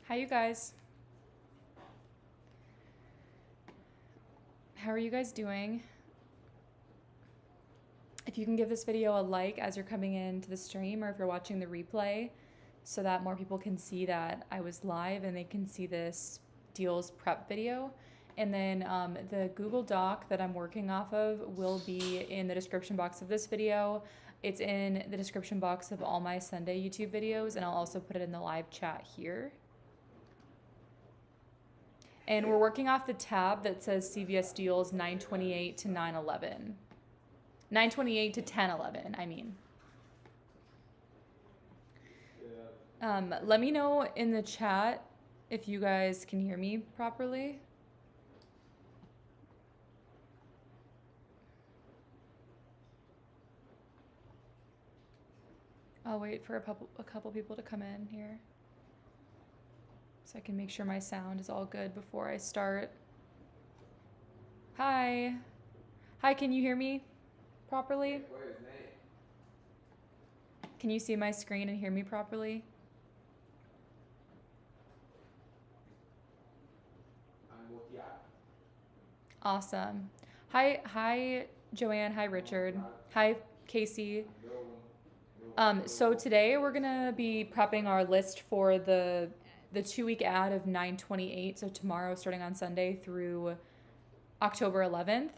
Hi, you guys. How are you guys doing? If you can give this video a like as you're coming into the stream or if you're watching the replay so that more people can see that I was live and they can see this deals prep video. And then the Google Doc that I'm working off of will be in the description box of this video. It's in the description box of all my Sunday YouTube videos, and I'll also put it in the live chat here. And we're working off the tab that says CVS Deals 928 to 911. 928 to 1011, I mean. Let me know in the chat if you guys can hear me properly. I'll wait for a couple people to come in here so I can make sure my sound is all good before I start. Hi. Hi, can you hear me properly? Can you see my screen and hear me properly? Awesome. Hi, Joanne. Hi, Richard. Hi, Casey. So today we're gonna be prepping our list for the 2-week ad of 9/28. So tomorrow, starting on Sunday through October 11th.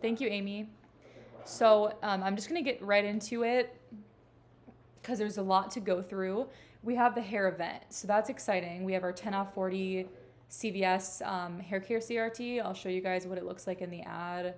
Thank you, Amy. So I'm just gonna get right into it because there's a lot to go through. We have the hair event, so that's exciting. We have our 10 off 40 CVS hair care CRT. I'll show you guys what it looks like in the ad.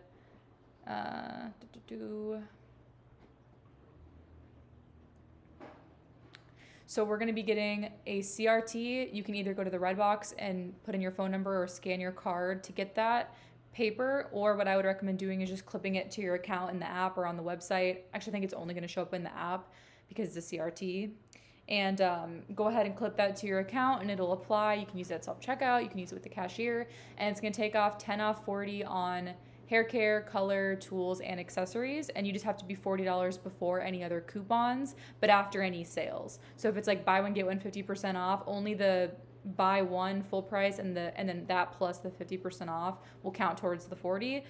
So we're going to be getting a CRT. You can either go to the Redbox and put in your phone number or scan your card to get that paper, or what I would recommend doing is just clipping it to your account in the app or on the website. Actually, I think it's only going to show up in the app because it's a CRT. And go ahead and clip that to your account and it'll apply. You can use that self-checkout. You can use it with the cashier. And it's going to take off 10 off 40 on hair care, color, tools, and accessories. And you just have to be $40 before any other coupons, but after any sales. So if it's like buy one, get one 50% off, only the buy one full price and then that plus the 50% off will count towards the 40.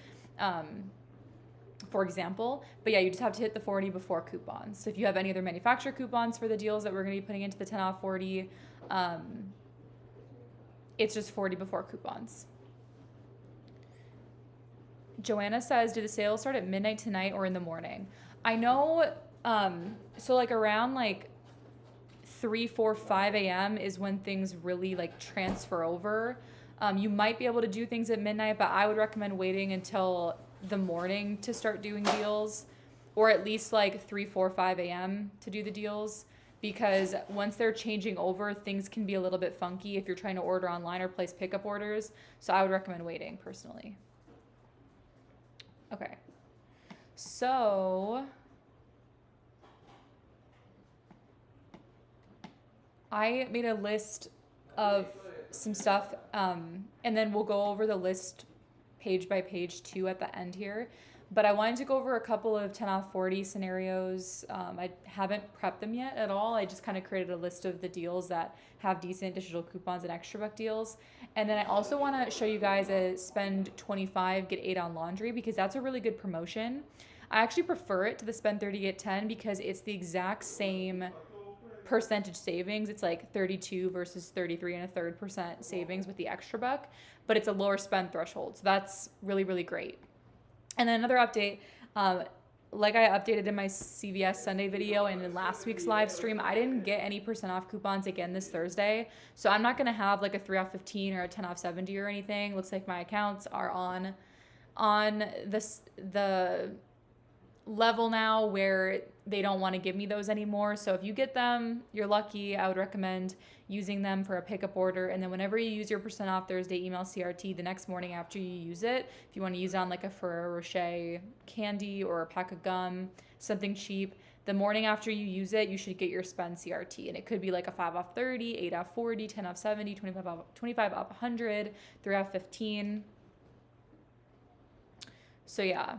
For example, but yeah, you just have to hit the 40 before coupons. So if you have any other manufacturer coupons for the deals that we're going to be putting into the 10 off 40, it's just 40 before coupons. Joanna says, do the sales start at midnight tonight or in the morning? I know, so like around like 3, 4, 5 a.m. is when things really like transfer over. You might be able to do things at midnight, but I would recommend waiting until the morning to start doing deals, or at least like 3, 4, 5 a.m. to do the deals, because once they're changing over, things can be a little bit funky if you're trying to order online or place pickup orders. So I would recommend waiting personally. Okay, so I made a list of some stuff, and then we'll go over the list page by page too at the end here. But I wanted to go over a couple of 10 off 40 scenarios. I haven't prepped them yet at all. I just kind of created a list of the deals that have decent digital coupons and extra buck deals. And then I also want to show you guys a spend 25, get 8 on laundry, because that's a really good promotion. I actually prefer it to the spend 30, get 10 because it's the exact same percentage savings. It's like 32 versus 33.33% savings with the extra buck, but it's a lower spend threshold. So that's really, really great. And then another update, like I updated in my CVS Sunday video and in last week's live stream, I didn't get any % off coupons again this Thursday. So I'm not going to have like a 3 off 15 or a 10 off 70 or anything. Looks like my accounts are on the level now where they don't want to give me those anymore. So if you get them, you're lucky. I would recommend using them for a pickup order. And then whenever you use your % off Thursday email CRT the next morning after you use it, if you want to use it on like a Ferrero Rocher candy or a pack of gum, something cheap, the morning after you use it, you should get your spend CRT. And it could be like a 5 off 30, 8 off 40, 10 off 70, 25 off 100, 3 off 15. So yeah.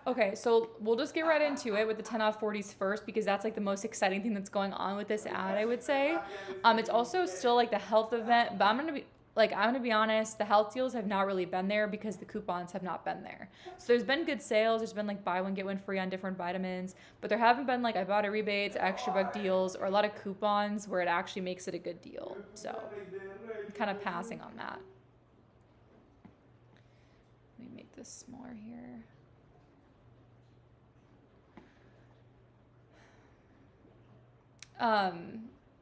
Okay, so we'll just get right into it with the 10 off 40s first because that's like the most exciting thing that's going on with this ad, I would say. It's also still like the health event, but I'm gonna be honest, the health deals have not really been there because the coupons have not been there. So there's been good sales, there's been like buy one get one free on different vitamins, but there haven't been like Ibotta rebates, extra buck deals, or a lot of coupons where it actually makes it a good deal. So I'm kind of passing on that. Let me make this smaller here.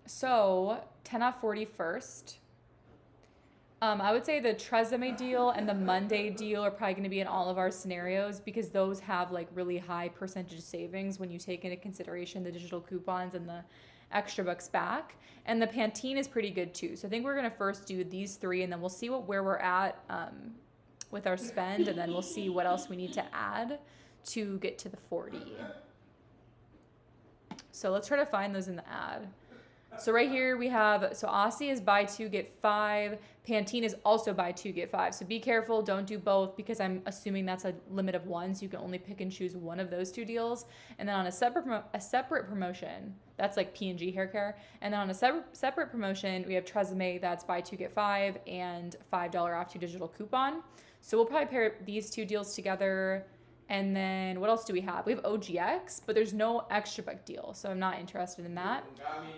So 10 off 40 first. I would say the Tresemme deal and the Monday deal are probably going to be in all of our scenarios because those have like really high percentage savings when you take into consideration the digital coupons and the extra bucks back. And the Pantene is pretty good too. So I think we're going to first do these three and then we'll see where we're at with our spend, and then we'll see what else we need to add to get to the 40. So let's try to find those in the ad. So right here we have, so Aussie is buy two, get five. Pantene is also buy two, get five. So be careful, don't do both because I'm assuming that's a limit of one. So you can only pick and choose one of those two deals. And then on a separate promotion, that's like P&G hair care. And then on a separate promotion, we have Tresemme, that's buy two, get five, and $5 off two digital coupon. So we'll probably pair these two deals together. And then what else do we have? We have OGX, but there's no extra buck deal, so I'm not interested in that.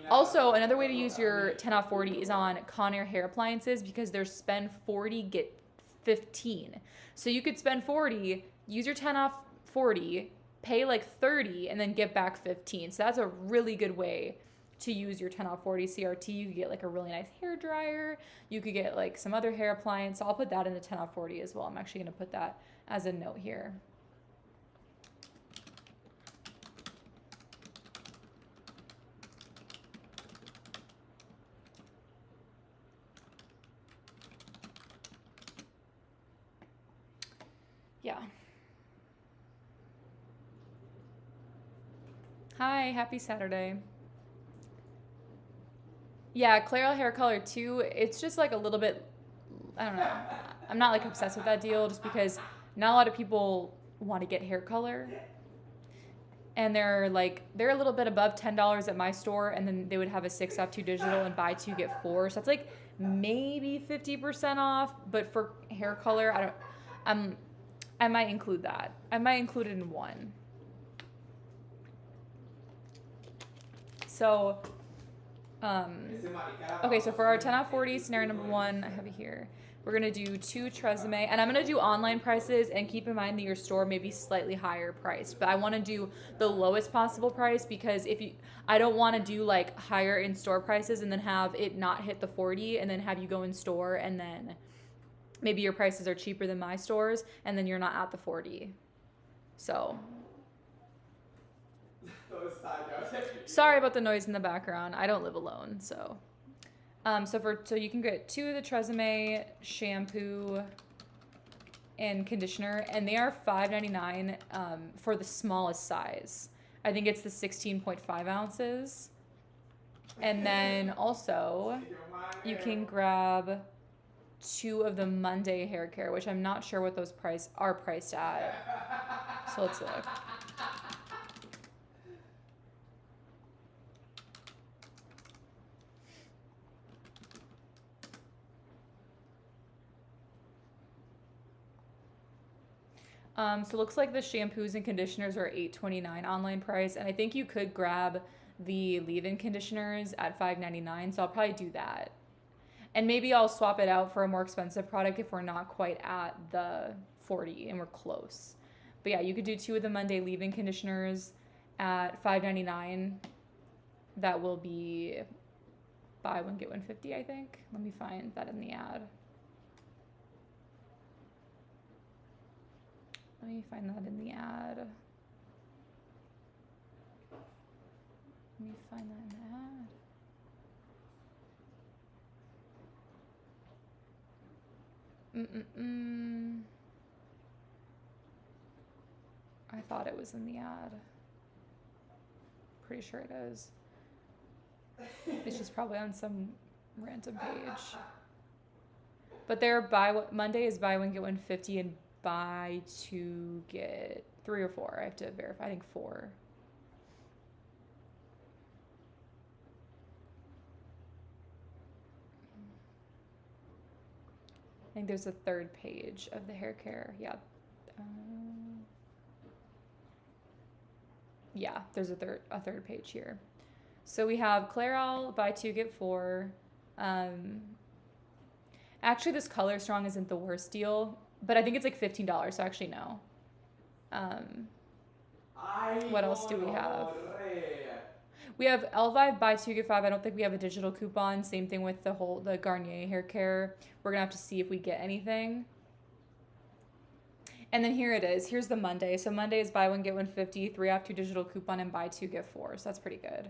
Also, another way to use your 10 off 40 is on Conair hair appliances because there's spend 40, get 15. So you could spend 40, use your 10 off 40, pay like 30, and then get back 15. So that's a really good way to use your 10 off 40 CRT. You could get like a really nice hair dryer. You could get like some other hair appliance. So I'll put that in the 10 off 40 as well. I'm actually going to put that as a note here. Yeah. Hi, happy Saturday. Yeah, Clairol hair color too. It's just like a little bit, I don't know. I'm not like obsessed with that deal just because not a lot of people want to get hair color. And they're a little bit above $10 at my store, and then they would have a 6 off 2 digital and buy 2 get 4. So that's like maybe 50% off, but for hair color, I might include that. I might include it in one. So, okay, so for our 10 off 40 scenario number 1, I have it here. We're going to do 2 Tresemme, and I'm going to do online prices, and keep in mind that your store may be slightly higher priced, but I want to do the lowest possible price because I don't want to do like higher in store prices and then have it not hit the 40 and then have you go in store and then maybe your prices are cheaper than my stores and then you're not at the 40. So sorry about the noise in the background. I don't live alone, so so you can get 2 of the Tresemme shampoo and conditioner, and they are $5.99 for the smallest size. I think it's the 16.5 ounces. And then also you can grab 2 of the Monday hair care, which I'm not sure what those are priced at. So let's look. So it looks like the shampoos and conditioners are $8.29 online price, and I think you could grab the leave-in conditioners at $5.99, so I'll probably do that. And maybe I'll swap it out for a more expensive product if we're not quite at the 40 and we're close. But yeah, you could do 2 of the Monday leave-in conditioners at $5.99. That will be buy one, get one 50, I think. Let me find that in the ad. Let me find that in the ad. Let me find that in the ad. I thought it was in the ad. Pretty sure it is. It's just probably on some random page. But their Monday is buy one get one 50 and buy 2 get 3 or 4. I have to verify. I think 4. I think there's a 3rd page of the hair care. Yeah. Yeah, there's a third page here. So we have Clairol, buy 2, get 4. Actually, this Color Strong isn't the worst deal, but I think it's like $15, so actually no. What else do we have? We have Elvive, buy 2, get 5. I don't think we have a digital coupon. Same thing with the Garnier hair care. We're gonna have to see if we get anything. And then here it is. Here's the Monday. So Monday is buy 1, get 1 50, 3 off 2 digital coupon, and buy 2, get 4. So that's pretty good.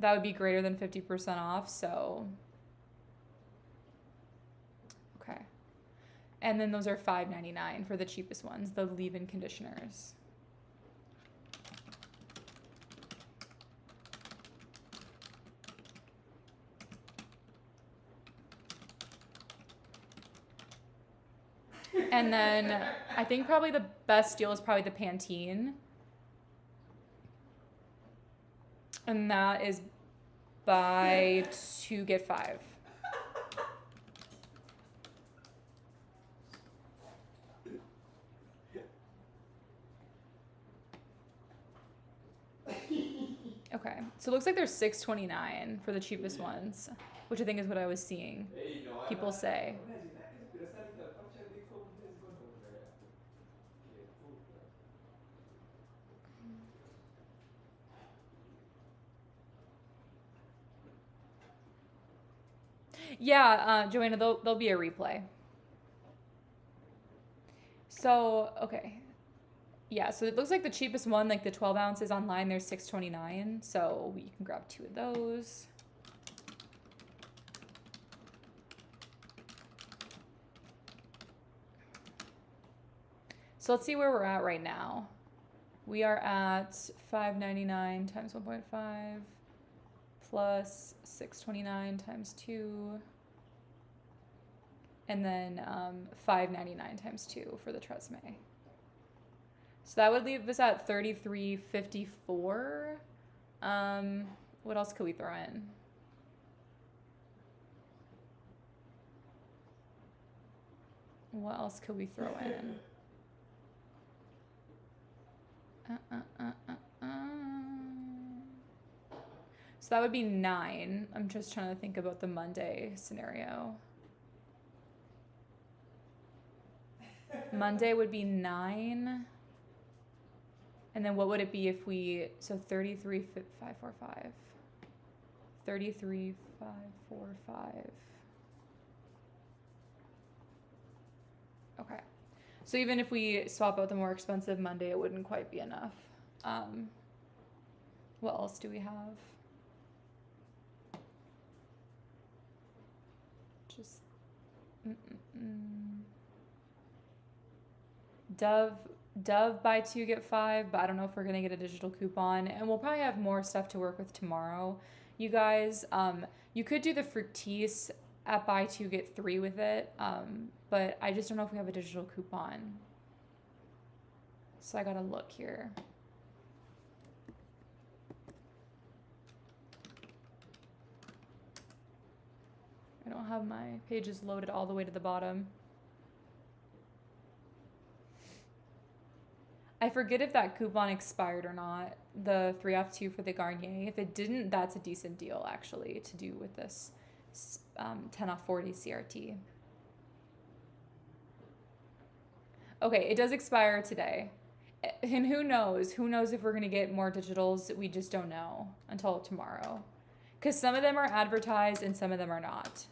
That would be greater than 50% off, so. Okay. And then those are $5.99 for the cheapest ones, the leave-in conditioners. And then I think probably the best deal is probably the Pantene. And that is buy 2, get 5. Okay, so it looks like there's $6.29 for the cheapest ones, which I think is what I was seeing people say. Yeah, Joanna, there'll be a replay. So, okay. Yeah, so it looks like the cheapest one, like the 12 ounces online, there's $6.29. So you can grab 2 of those. So let's see where we're at right now. We are at $5.99 times 1.5 plus $6.29 times 2. And then $5.99 times 2 for the Tresemme. So that would leave us at $33.54. What else could we throw in? What else could we throw in? So that would be 9. I'm just trying to think about the Monday scenario. Monday would be 9. And then what would it be if we, so 33,545. 33,545. Okay. So even if we swap out the more expensive Monday, it wouldn't quite be enough. What else do we have? Just Dove buy 2 get 5, but I don't know if we're gonna get a digital coupon, and we'll probably have more stuff to work with tomorrow. You guys, you could do the Fructis at buy 2 get 3 with it, but I just don't know if we have a digital coupon. So I gotta look here. I don't have my pages loaded all the way to the bottom. I forget if that coupon expired or not, the 3 off 2 for the Garnier. If it didn't, that's a decent deal, actually, to do with this 10 off 40 CRT. Okay, it does expire today. And who knows? Who knows if we're going to get more digitals? We just don't know until tomorrow. Because some of them are advertised and some of them are not.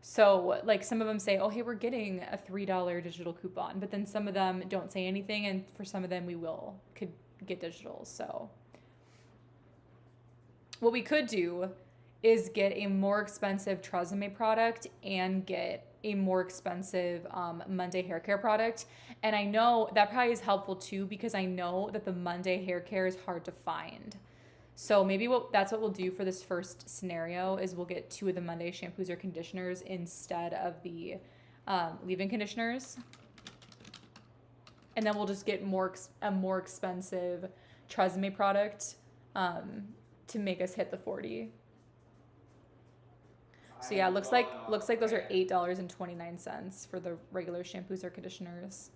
So, like, some of them say, oh, hey, we're getting a $3 digital coupon. But then some of them don't say anything. And for some of them, we could get digitals. So, what we could do is get a more expensive Tresemme product and get a more expensive Monday hair care product. And I know that probably is helpful, too, because I know that the Monday hair care is hard to find. So maybe that's what we'll do for this first scenario is we'll get 2 of the Monday shampoos or conditioners instead of the leave-in conditioners. and then we'll just get a more expensive Tresemme product to make us hit the 40. So yeah, looks like those are $8.29 for the regular shampoos or conditioners.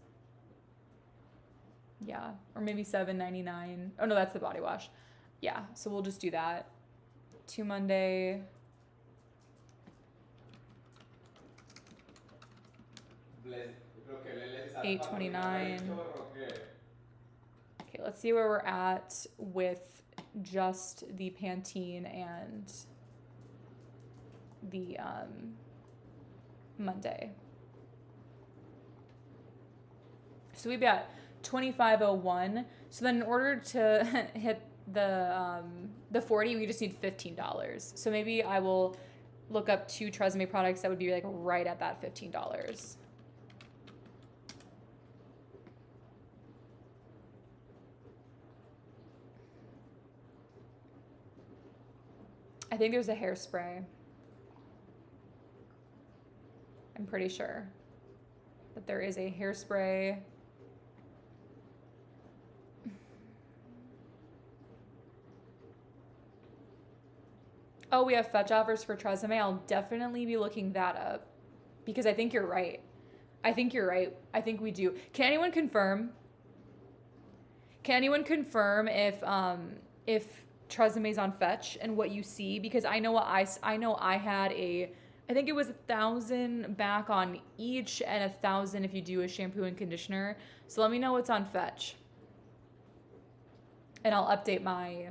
Yeah, or maybe $7.99. Oh no, that's the body wash. Yeah, so we'll just do that. 2 Monday. $8.29. Okay, let's see where we're at with just the Pantene and the Monday. So we've got 25.01. So then in order to hit the 40, we just need $15. So maybe I will look up 2 Tresemme products that would be like right at that $15. I think there's a hairspray. I'm pretty sure that there is a hairspray. Oh, we have fetch offers for Tresemme. I'll definitely be looking that up because I think you're right. I think you're right. I think we do. Can anyone confirm? Can anyone confirm if Tresemme's on fetch and what you see? Because I know I had I think it was 1,000 back on each and 1,000 if you do a shampoo and conditioner. So let me know what's on fetch. And I'll update my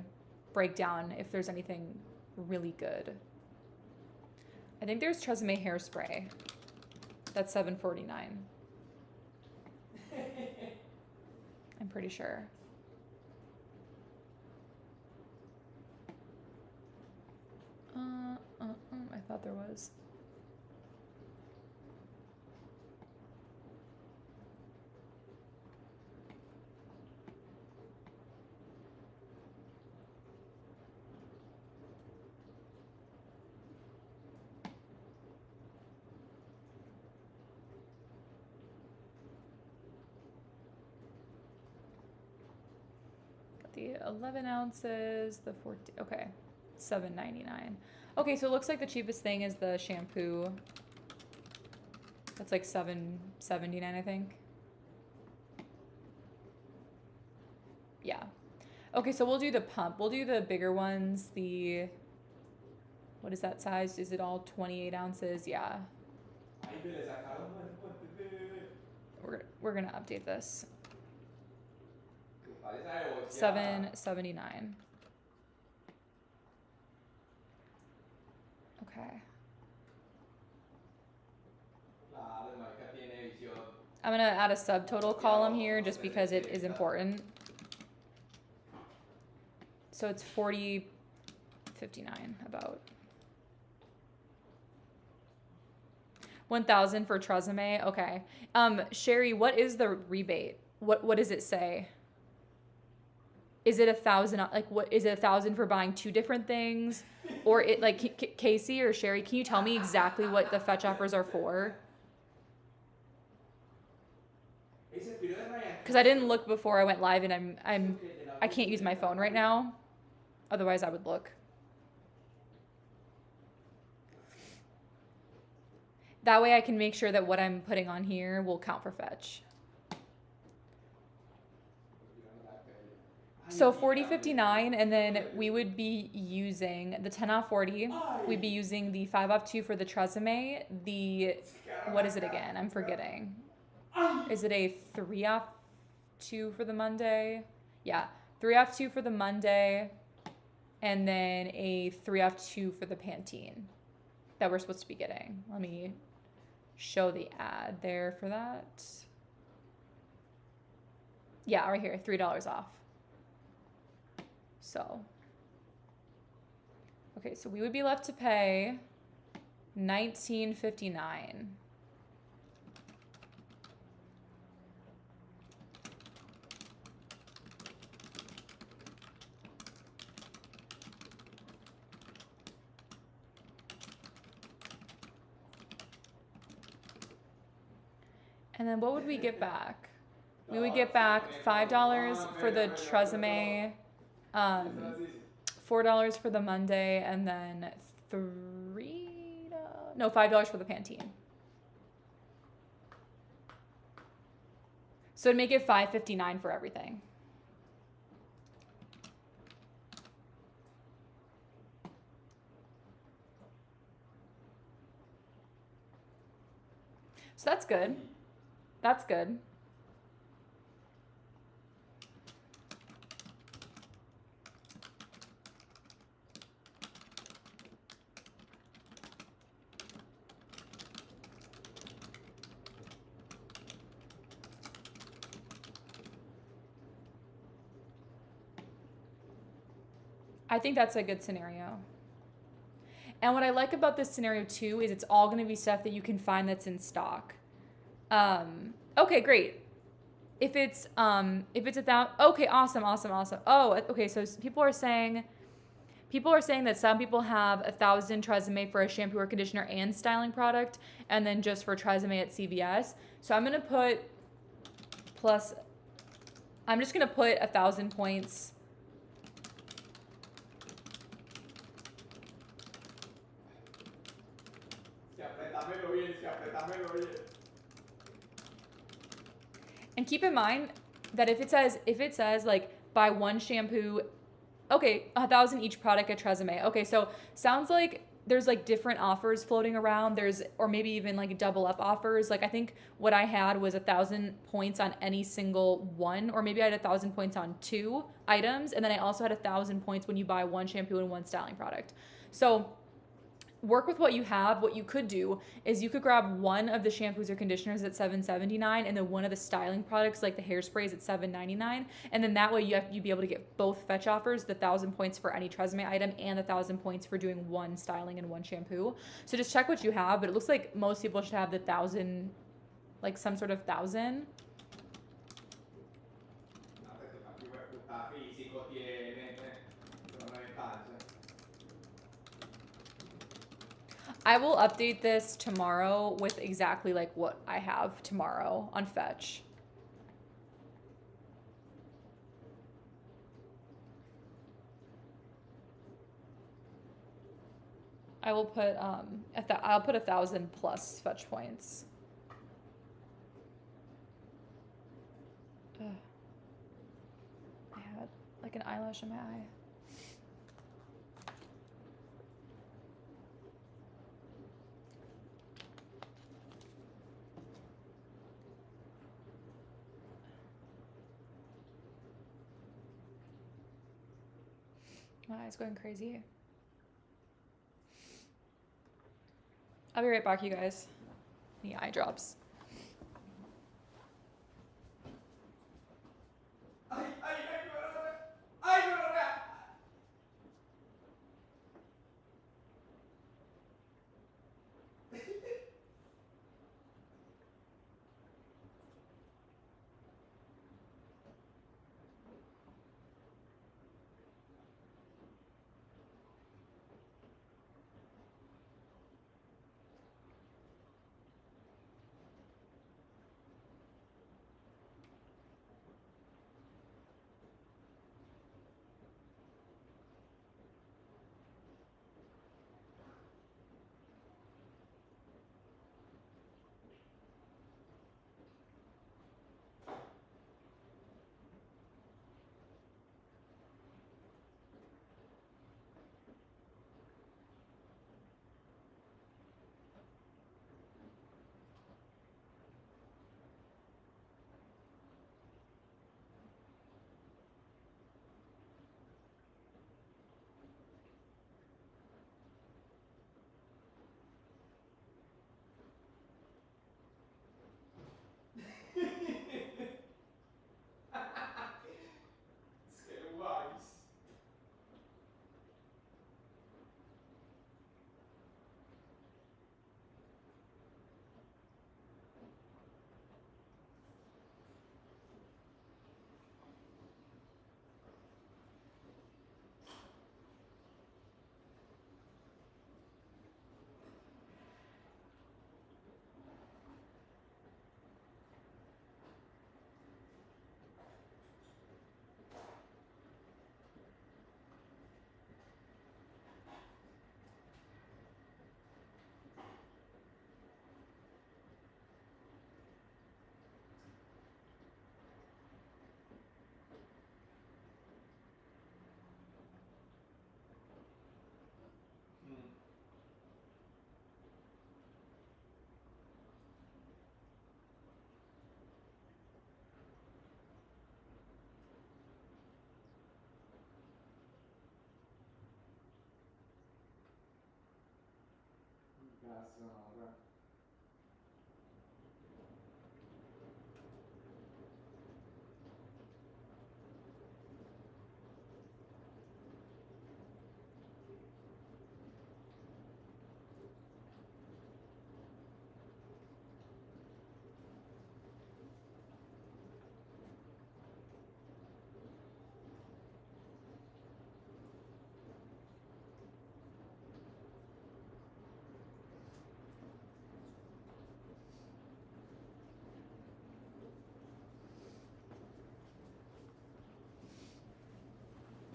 breakdown if there's anything really good. I think there's Tresemme hairspray. That's $7.49. I'm pretty sure. I thought there was. Got the 11 ounces, the 14, okay, $7.99. Okay, so it looks like the cheapest thing is the shampoo. That's like $7.79, I think. Yeah. Okay, so we'll do the pump. We'll do the bigger ones. What is that size? Is it all 28 ounces? Yeah. We're gonna update this. $7.79. Okay. I'm gonna add a subtotal column here just because it is important. So it's $40.59 about. 1,000 for Tresemme. Okay. Sherry, what is the rebate? What does it say? Is it 1,000? Like, what is it? 1,000 for buying 2 different things, or it like Casey or Sherry? Can you tell me exactly what the fetch offers are for? Because I didn't look before I went live, and I can't use my phone right now. Otherwise, I would look. That way, I can make sure that what I'm putting on here will count for fetch. So $40.59, and then we would be using the 10 off 40. We'd be using the 5 off 2 for the Tresemme. What is it again? I'm forgetting. Is it a 3 off 2 for the Monday? Yeah, 3 off 2 for the Monday, and then a 3 off 2 for the Pantene that we're supposed to be getting. Let me show the ad there for that. Yeah, right here, $3 off. So, okay, so we would be left to pay $19.59. And then what would we get back? we would get back $5 for the Tresemme, $4 for the Monday, and then $5 for the Pantene. So it'd make it $5.59 for everything. So that's good. That's good. I think that's a good scenario. And what I like about this scenario too is it's all going to be stuff that you can find that's in stock. Okay, great. If it's okay, awesome. Oh, okay. So people are saying that some people have 1,000 Tresemme for a shampoo or conditioner and styling product, and then just for Tresemme at CVS. So I'm just gonna put 1,000 points. And keep in mind that if it says like buy one shampoo, okay, 1,000 each product at Tresemme. Okay, so sounds like there's like different offers floating around. Or maybe even like double up offers. Like I think what I had was 1,000 points on any single one, or maybe I had 1,000 points on 2 items, and then I also had 1,000 points when you buy one shampoo and one styling product. So work with what you have. What you could do is you could grab one of the shampoos or conditioners at $7.79, and then one of the styling products like the hairsprays at $7.99, and then that way you'd be able to get both fetch offers, the 1,000 points for any Tresemme item and the 1,000 points for doing one styling and one shampoo. So just check what you have, but it looks like most people should have the 1,000, like some sort of 1,000. I will update this tomorrow with exactly like what I have tomorrow on fetch. I will put I'll put 1,000 plus fetch points. Ugh. I had like an eyelash in my eye. My eye's going crazy. I'll be right back, you guys. Any eye drops.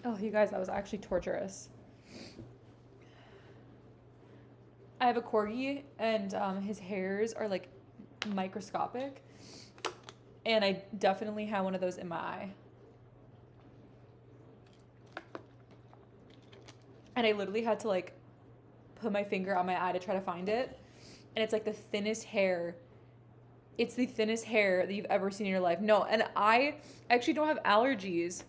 Oh, you guys, that was actually torturous. I have a corgi, and his hairs are like microscopic, and I definitely have one of those in my eye. And I literally had to like put my finger on my eye to try to find it, and it's like the thinnest hair. It's the thinnest hair that you've ever seen in your life. No, and I actually don't have allergies.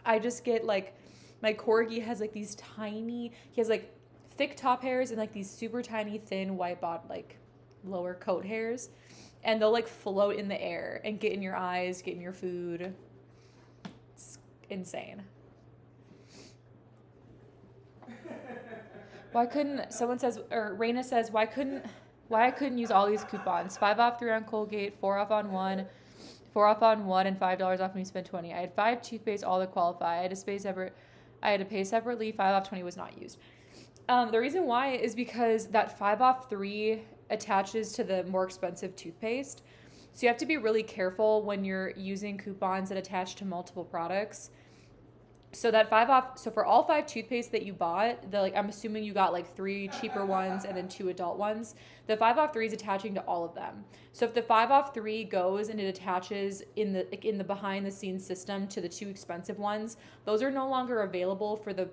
I just get like, my corgi has like these tiny, he has like thick top hairs and like these super tiny thin white like lower coat hairs, and they'll like float in the air and get in your eyes, get in your food. It's insane. Why couldn't, someone says, or Raina says, why I couldn't use all these coupons? 5 off 3 on Colgate, 4 off on 1, 4 off on 1, and $5 off when you spend 20. I had 5 toothpaste, all that qualify. I had to pay separately. 5 off 20 was not used. The reason why is because that 5 off 3 attaches to the more expensive toothpaste. So you have to be really careful when you're using coupons that attach to multiple products. So that 5 off, so for all 5 toothpaste that you bought, I'm assuming you got like 3 cheaper ones and then 2 adult ones. The 5 off 3 is attaching to all of them. So if the 5 off 3 goes and it attaches in the behind the scenes system to the 2 expensive ones, those are no longer available for the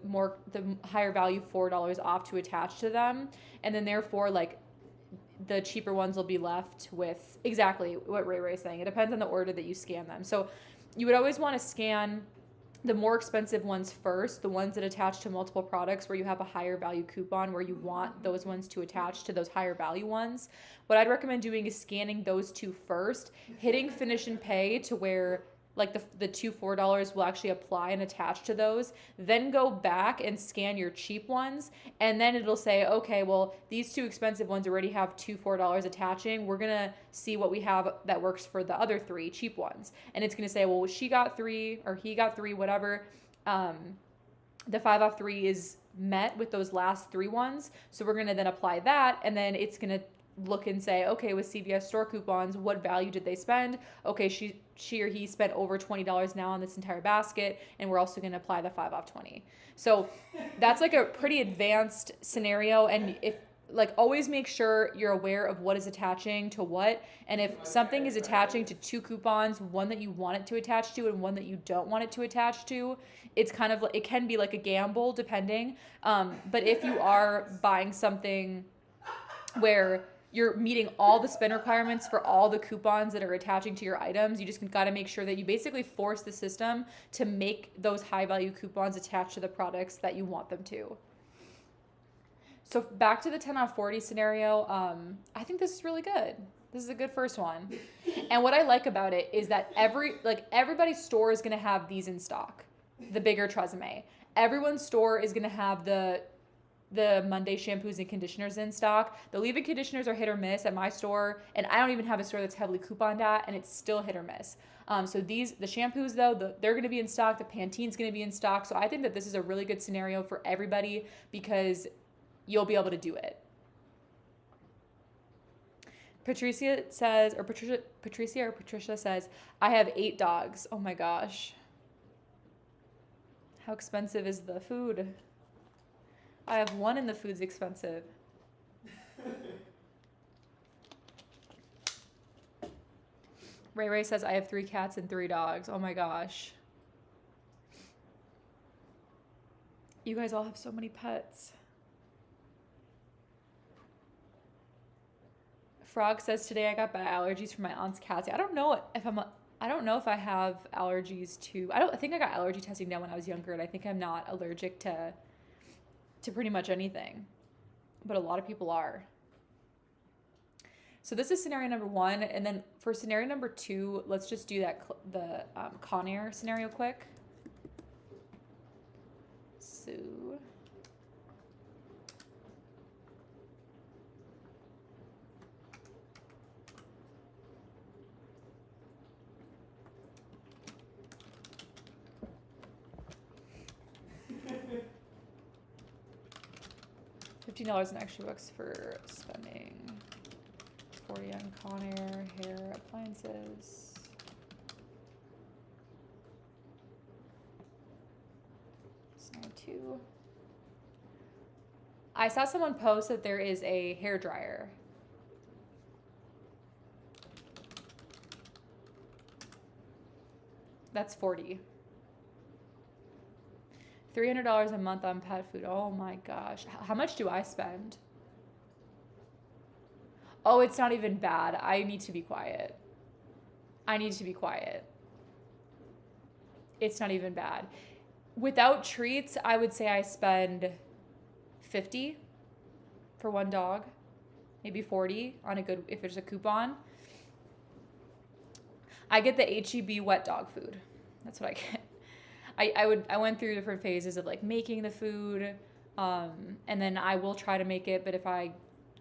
higher value $4 off to attach to them. And then therefore like the cheaper ones will be left with exactly what Ray is saying. It depends on the order that you scan them. So you would always want to scan the more expensive ones first, the ones that attach to multiple products where you have a higher value coupon where you want those ones to attach to those higher value ones. What I'd recommend doing is scanning those 2 first, hitting finish and pay to where like the $2 $4 will actually apply and attach to those, then go back and scan your cheap ones, and then it'll say, okay, well, these 2 expensive ones already have $2 $4 attaching. We're gonna see what we have that works for the other 3 cheap ones, and it's gonna say, well, she got 3 or he got 3, whatever. The 5 off 3 is met with those last 3 ones, so we're gonna then apply that, and then it's gonna look and say, okay, with CVS store coupons, what value did they spend? Okay, she or he spent over $20 now on this entire basket, and we're also going to apply the 5 off 20. So that's like a pretty advanced scenario, and if like always make sure you're aware of what is attaching to what, and if something is attaching to 2 coupons, one that you want it to attach to and one that you don't want it to attach to, it's kind of, it can be like a gamble depending, but if you are buying something where you're meeting all the spend requirements for all the coupons that are attaching to your items, you just got to make sure that you basically force the system to make those high value coupons attach to the products that you want them to. So back to the 10 off 40 scenario, I think this is really good. This is a good first one. And what I like about it is that everybody's store is going to have these in stock, the bigger Tresemme. Everyone's store is going to have the Monday shampoos and conditioners in stock. The leave-in conditioners are hit or miss at my store, and I don't even have a store that's heavily couponed at, and it's still hit or miss. So the shampoos though, they're going to be in stock. The Pantene's going to be in stock. So I think that this is a really good scenario for everybody because you'll be able to do it. Patricia says, I have 8 dogs. Oh my gosh. How expensive is the food? I have 1 and the food's expensive. Ray says, I have 3 cats and 3 dogs. Oh my gosh. You guys all have so many pets. Frog says, today I got bad allergies from my aunt's cats. I don't know if I have allergies to, I think I got allergy testing done when I was younger, and I think I'm not allergic to pretty much anything, but a lot of people are. So this is scenario number 1, and then for scenario number 2, let's just do that the Conair scenario quick. So $15 in extra bucks for spending. 40 on Conair hair appliances. Scenario 2. I saw someone post that there is a hair dryer. That's 40. $300 a month on pet food. Oh my gosh. How much do I spend? Oh, it's not even bad. I need to be quiet. I need to be quiet. It's not even bad. Without treats, I would say I spend 50 for one dog, maybe 40 on a good, if there's a coupon. I get the HEB wet dog food. That's what I get. I went through different phases of like making the food, and then I will try to make it, but if I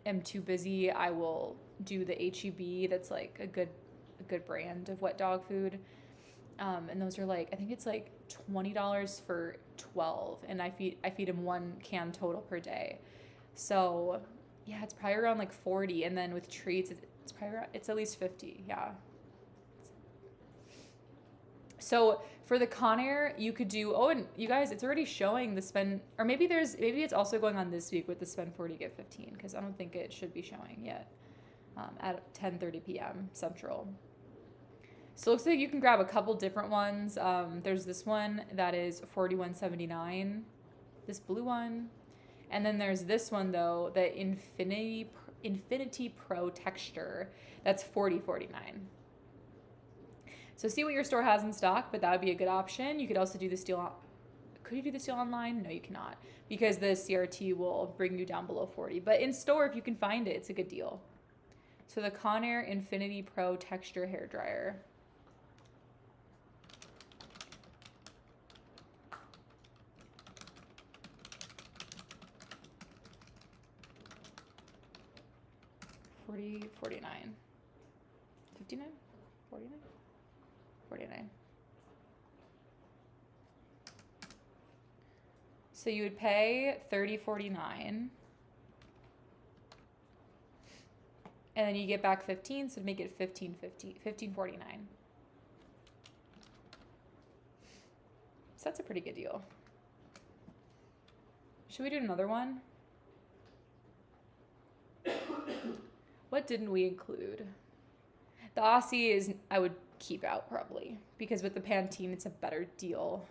am too busy, I will do the HEB. That's like a good brand of wet dog food. And those are like, I think it's like $20 for 12, and I feed him 1 can total per day. So yeah, it's probably around like 40, and then with treats, it's probably around, it's at least 50. Yeah. So for the Conair, you could do, oh, and you guys, it's already showing the spend, or maybe it's also going on this week with the spend 40, get 15, because I don't think it should be showing yet at 10:30 p.m. Central. So it looks like you can grab a couple different ones. There's this one that is $41.79, this blue one. And then there's this one, though, the Infinity Pro Texture, that's $40.49. So see what your store has in stock, but that would be a good option. You could also do this deal. Could you do this deal online? No, you cannot, because the CRT will bring you down below 40. But in store, if you can find it, it's a good deal. So the Conair Infinity Pro Texture Hair Dryer. $40, $49, $59, $49, $49. So you would pay $30.49, and then you get back 15, so make it $15.49. So that's a pretty good deal. Should we do another one? What didn't we include? The Aussie is, I would keep out probably, because with the Pantene, it's a better deal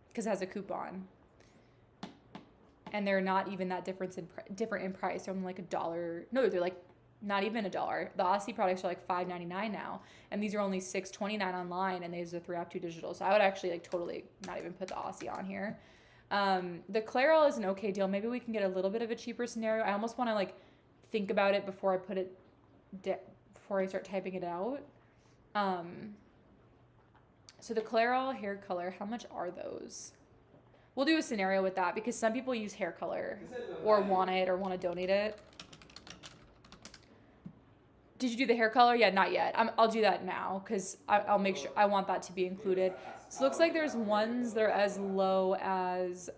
because it has a coupon. And they're not even that different in price. They're only like $1. No, they're like not even $1. The Aussie products are like $5.99 now, and these are only $6.29 online, and these are 3-2 digital. So I would actually like totally not even put the Aussie on here. The Clairol is an okay deal. Maybe we can get a little bit of a cheaper scenario. I almost want to like think about it before I put it before I start typing it out. So the Clairol hair color, how much are those? We'll do a scenario with that because some people use hair color or want it or want to donate it. Did you do the hair color? Yeah, not yet. I'll do that now because I'll make sure. I want that to be included. So it looks like there's ones that are as low as,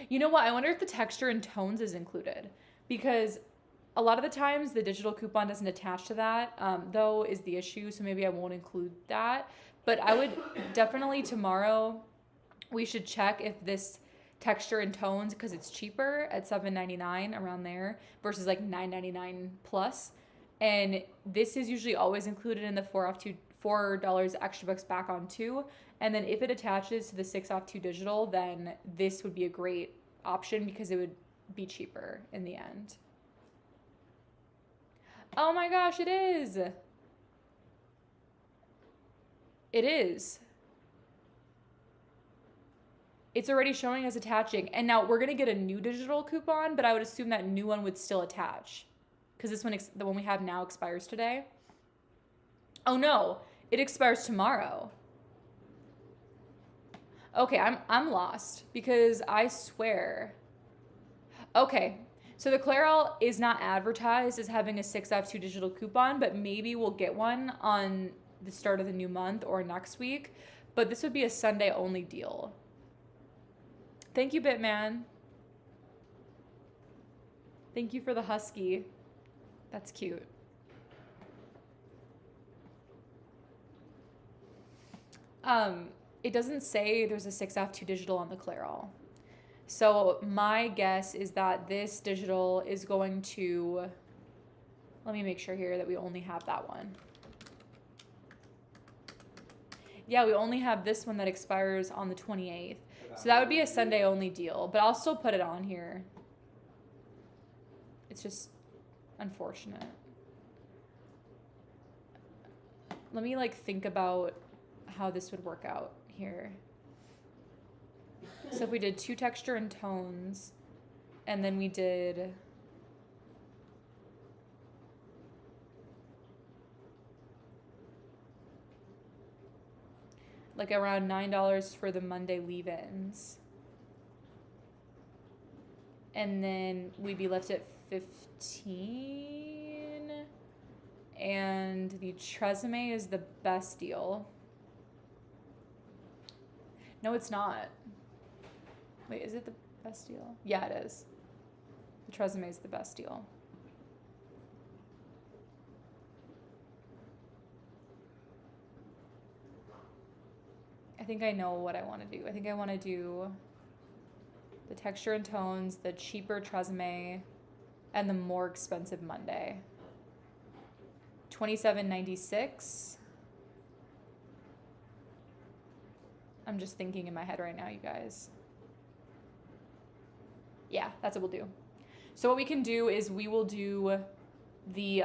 you know what? I wonder if the texture and tones is included, because a lot of the times the digital coupon doesn't attach to that, though, is the issue. So maybe I won't include that. But I would definitely tomorrow, we should check if this texture and tones, because it's cheaper at $7.99 around there versus like $9.99 plus. And this is usually always included in the $4 extra bucks back on 2. And then if it attaches to the 6 off 2 digital, then this would be a great option because it would be cheaper in the end. Oh my gosh, it is. It is. it's already showing as attaching. And now we're going to get a new digital coupon, but I would assume that new one would still attach because this one, the one we have now, expires today. Oh no, it expires tomorrow. Okay, I'm lost because I swear. Okay, so the Clairol is not advertised as having a 6F2 digital coupon, but maybe we'll get one on the start of the new month or next week. But this would be a Sunday only deal. Thank you, Bitman. Thank you for the husky. That's cute. It doesn't say there's a 6F2 digital on the Clairol. So my guess is that this digital is going to, let me make sure here that we only have that one. Yeah, we only have this one that expires on the 28th. So that would be a Sunday only deal, but I'll still put it on here. It's just unfortunate. Let me like think about how this would work out here. So if we did 2 texture and tones, and then we did like around $9 for the Monday leave-ins. And then we'd be left at 15. And the Tresemme is the best deal. No, it's not. Wait, is it the best deal? Yeah, it is. The Tresemme is the best deal. I think I know what I want to do. I think I want to do the texture and tones, the cheaper Tresemme, and the more expensive Monday. $27.96. I'm just thinking in my head right now, you guys. Yeah, that's what we'll do. So what we can do is we will do the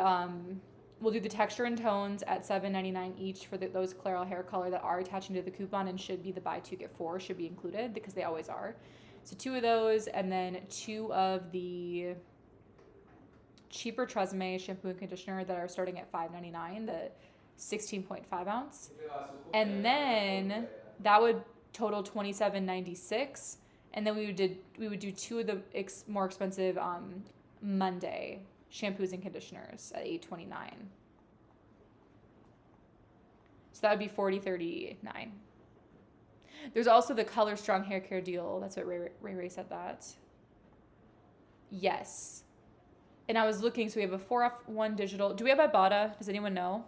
we'll do the texture and tones at $7.99 each for those Clairol hair color that are attaching to the coupon and should be the buy 2 get 4 should be included because they always are. So 2 of those, and then 2 of the cheaper Tresemme shampoo and conditioner that are starting at $5.99, the 16.5 ounce, and then that would total $27.96. And then we would do 2 of the more expensive Monday shampoos and conditioners at $8.29. So that would be $40.39. There's also the Color Strong hair care deal. That's what Ray said that. Yes. And I was looking, so we have a 4F1 digital. Do we have Ibotta? Does anyone know?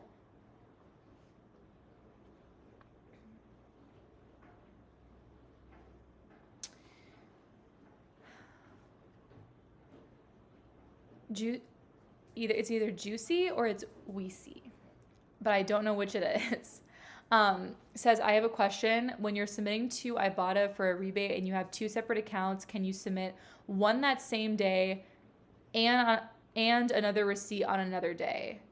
It's either Juicy or it's Weesy, but I don't know which it is. Says, I have a question. When you're submitting to Ibotta for a rebate and you have 2 separate accounts, can you submit one that same day and another receipt on another day?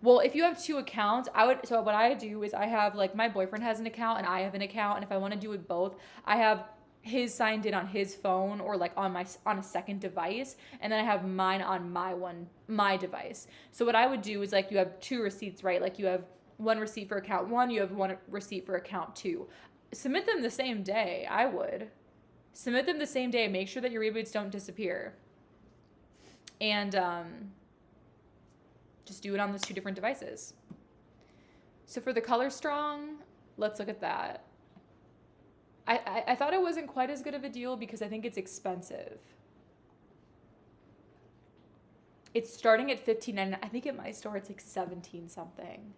Well, if you have 2 accounts, so what I do is I have, like, my boyfriend has an account and I have an account, and if I want to do it both, I have his signed in on his phone or like on a second device, and then I have mine on my device. So what I would do is, like, you have 2 receipts, right? Like, you have 1 receipt for account 1, you have 1 receipt for account 2. Submit them the same day. I would submit them the same day. Make sure that your rebates don't disappear, and just do it on those 2 different devices. So for the Color Strong, let's look at that. I thought it wasn't quite as good of a deal because I think it's expensive. It's starting at $15.99. I think at my store it's like 17 something.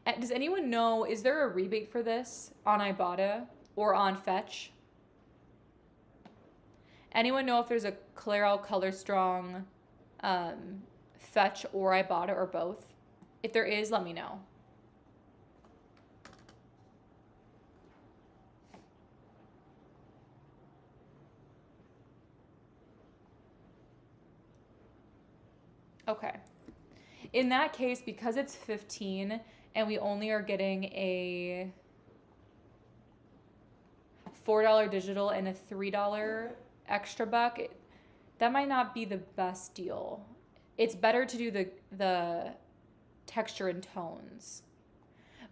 And does anyone know, is there a rebate for this on Ibotta or on Fetch? Anyone know if there's a Clairol Color Strong Fetch or Ibotta or both? If there is, let me know. Okay. In that case, because it's 15 and we only are getting a $4 digital and a $3 extra buck, that might not be the best deal. It's better to do the texture and tones.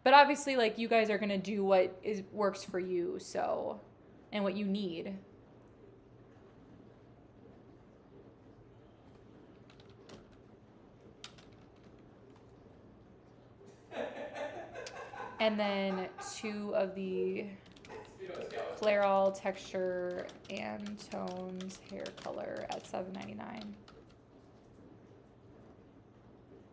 But obviously, like, you guys are going to do what works for you, so, and what you need. And then 2 of the Clairol texture and tones hair color at $7.99.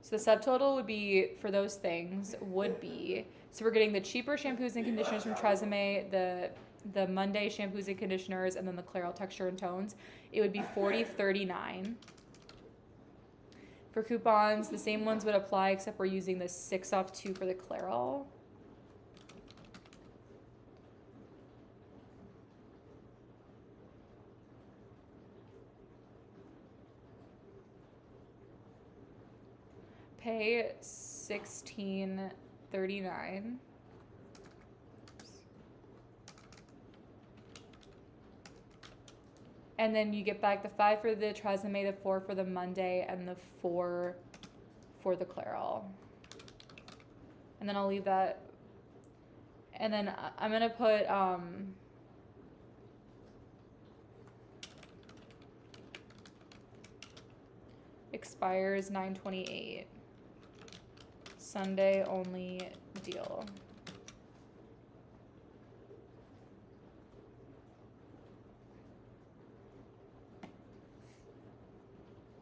So the subtotal would be, for those things, would be, so we're getting the cheaper shampoos and conditioners from Tresemme, the Monday shampoos and conditioners, and then the Clairol texture and tones. It would be $40.39. For coupons, the same ones would apply, except we're using the 6 off 2 for the Clairol. Pay $16.39. And then you get back the 5 for the Tresemme, the 4 for the Monday, and the 4 for the Clairol. And then I'll leave that. And then I'm gonna put expires 9/28. Sunday only deal.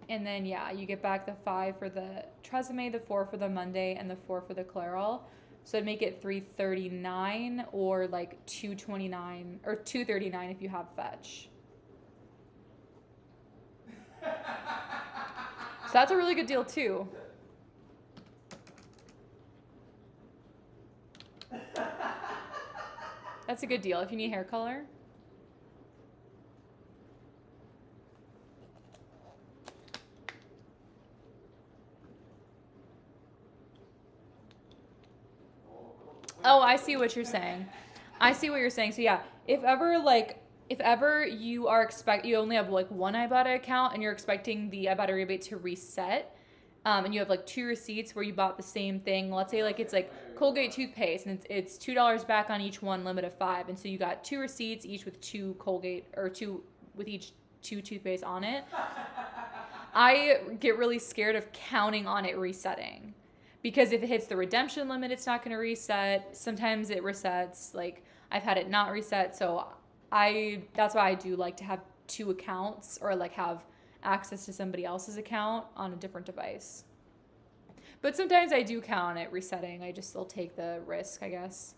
And then, yeah, you get back the 5 for the Tresemme, the 4 for the Monday, and the 4 for the Clairol. So it'd make it $3.39 or like $2.29 or $2.39 if you have Fetch. So that's a really good deal too. That's a good deal if you need hair color. Oh, I see what you're saying. I see what you're saying. So yeah, if ever you are you only have like one Ibotta account and you're expecting the Ibotta rebate to reset, and you have like 2 receipts where you bought the same thing. Let's say like it's like Colgate toothpaste and it's $2 back on each one, limit of 5, and so you got 2 receipts, each with 2 Colgate or 2 with each 2 toothpaste on it. I get really scared of counting on it resetting. Because if it hits the redemption limit, it's not going to reset. Sometimes it resets. Like, I've had it not reset. So that's why I do like to have 2 accounts or like have access to somebody else's account on a different device. But sometimes I do count on it resetting. I just still take the risk, I guess.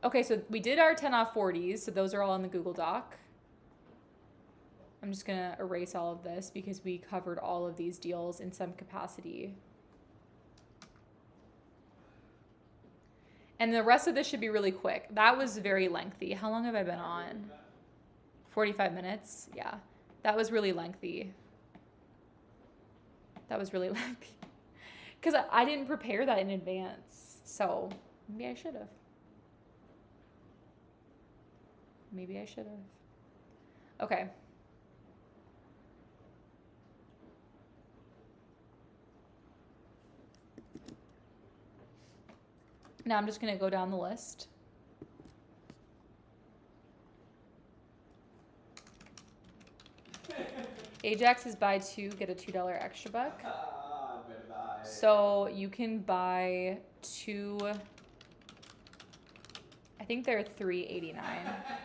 Okay, so we did our 10 off 40s. So those are all in the Google Doc. I'm just going to erase all of this because we covered all of these deals in some capacity. And the rest of this should be really quick. That was very lengthy. How long have I been on? 45 minutes? Yeah. That was really lengthy. Because I didn't prepare that in advance. So maybe I should have. Okay. Now I'm just going to go down the list. Ajax is buy 2, get a $2 extra buck. So you can buy 2, I think they're $3.89,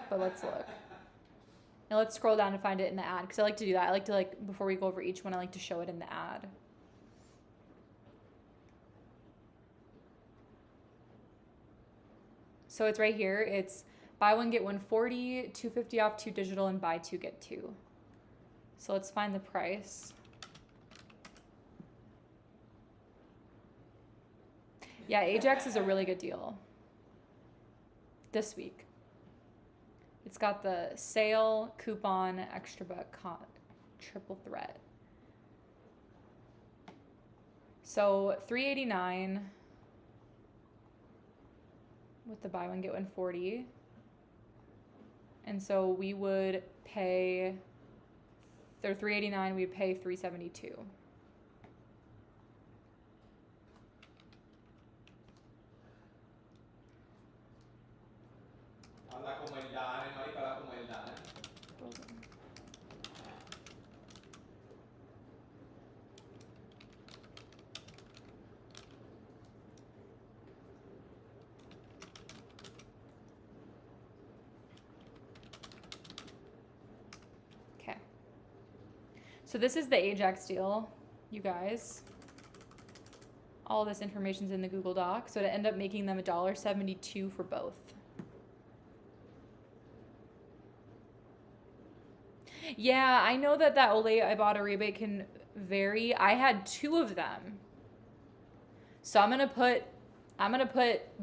but let's look. Now let's scroll down and find it in the ad, because I like to do that. I like to, before we go over each one, I like to show it in the ad. So it's right here. It's buy 1, get 1 40, $2.50 off 2 digital, and buy 2, get 2. So let's find the price. Yeah, Ajax is a really good deal this week. It's got the sale, coupon, extra buck, triple threat. So $3.89 with the buy 1, get 1 40. And so we would pay, they're $389, we'd pay $372. Habla como el Dane, marica, habla como el Dane. Okay. So this is the Ajax deal, you guys. All of this information's in the Google Doc. So to end up making them $1.72 for both. Yeah, I know that Olay Ibotta rebate can vary. I had 2 of them. So I'm gonna put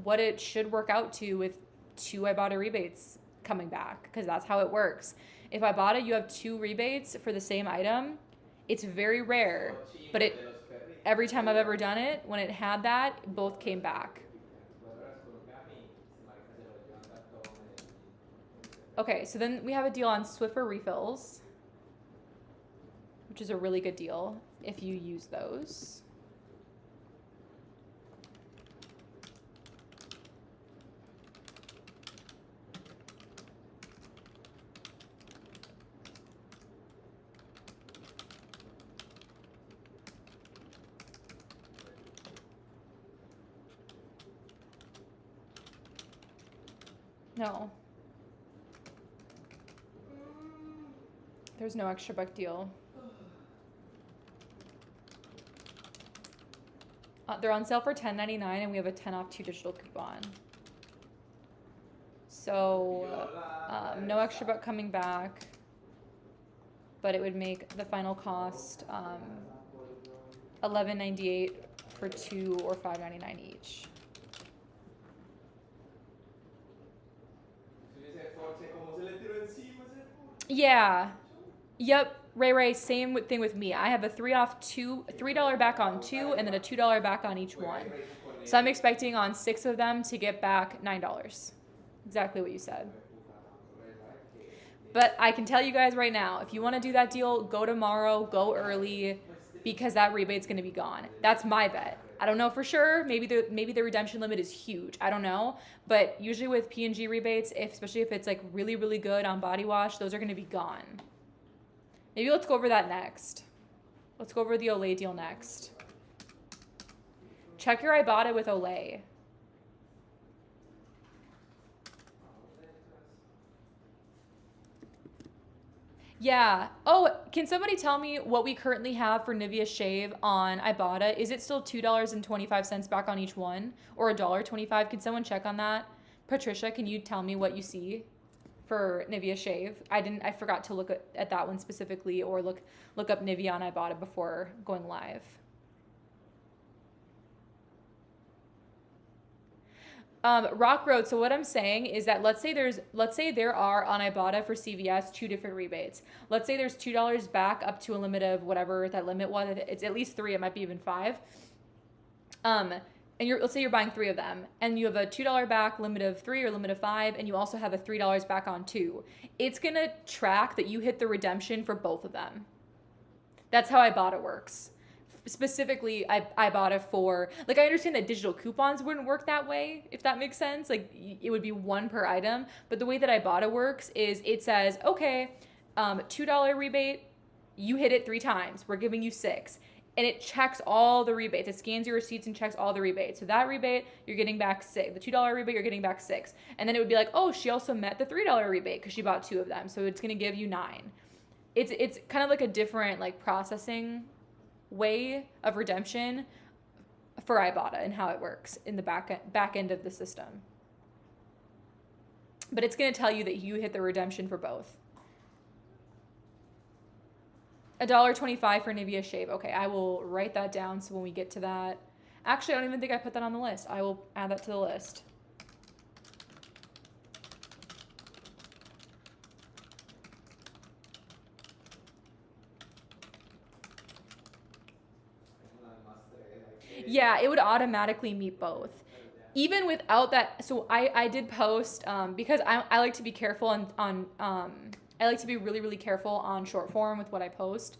what it should work out to with 2 Ibotta rebates coming back, because that's how it works. If Ibotta, you have 2 rebates for the same item, it's very rare, but every time I've ever done it, when it had that, both came back. Okay, so then we have a deal on Swiffer refills, which is a really good deal if you use those. No. There's no extra buck deal. They're on sale for $10.99 and we have a 10 off 2 digital coupon. So no extra buck coming back, but it would make the final cost $11.98 for 2 or $5.99 each. Yeah. Yep. Ray, same thing with me. I have a $3 back on 2 and then a $2 back on each one. So I'm expecting on 6 of them to get back $9. Exactly what you said. But I can tell you guys right now, if you want to do that deal, go tomorrow, go early, because that rebate's going to be gone. That's my bet. I don't know for sure. Maybe the redemption limit is huge. I don't know. But usually with P&G rebates, especially if it's like really, really good on body wash, those are going to be gone. Maybe let's go over that next. Let's go over the Olay deal next. Check your Ibotta with Olay. Yeah. Oh, can somebody tell me what we currently have for Nivea Shave on Ibotta? Is it still $2.25 back on each one, or $1.25? Can someone check on that? Patricia, can you tell me what you see for Nivea Shave? I forgot to look at that one specifically, or look up Nivea on Ibotta before going live. Rock Road. So what I'm saying is that let's say there are on Ibotta for CVS 2 different rebates. Let's say there's $2 back up to a limit of whatever that limit was. It's at least 3. It might be even 5. And let's say you're buying 3 of them, and you have a $2 back limit of 3 or limit of 5, and you also have a $3 back on 2. It's gonna track that you hit the redemption for both of them. That's how Ibotta works. Specifically, I bought it for, like, I understand that digital coupons wouldn't work that way, if that makes sense. Like, it would be 1 per item. But the way that Ibotta works is it says, okay, $2 rebate, you hit it 3 times. We're giving you 6. And it checks all the rebates. It scans your receipts and checks all the rebates. So that rebate, you're getting back 6. The $2 rebate, you're getting back 6. And then it would be like, oh, she also met the $3 rebate because she bought 2 of them. So it's going to give you 9. It's kind of like a different, like, processing way of redemption for Ibotta and how it works in the back end of the system. But it's going to tell you that you hit the redemption for both. $1.25 for Nivea Shave. Okay, I will write that down so when we get to that. Actually, I don't even think I put that on the list. I will add that to the list. Yeah, it would automatically meet both. even without that, so I did post because I like to be careful on I like to be really, really careful on short form with what I post,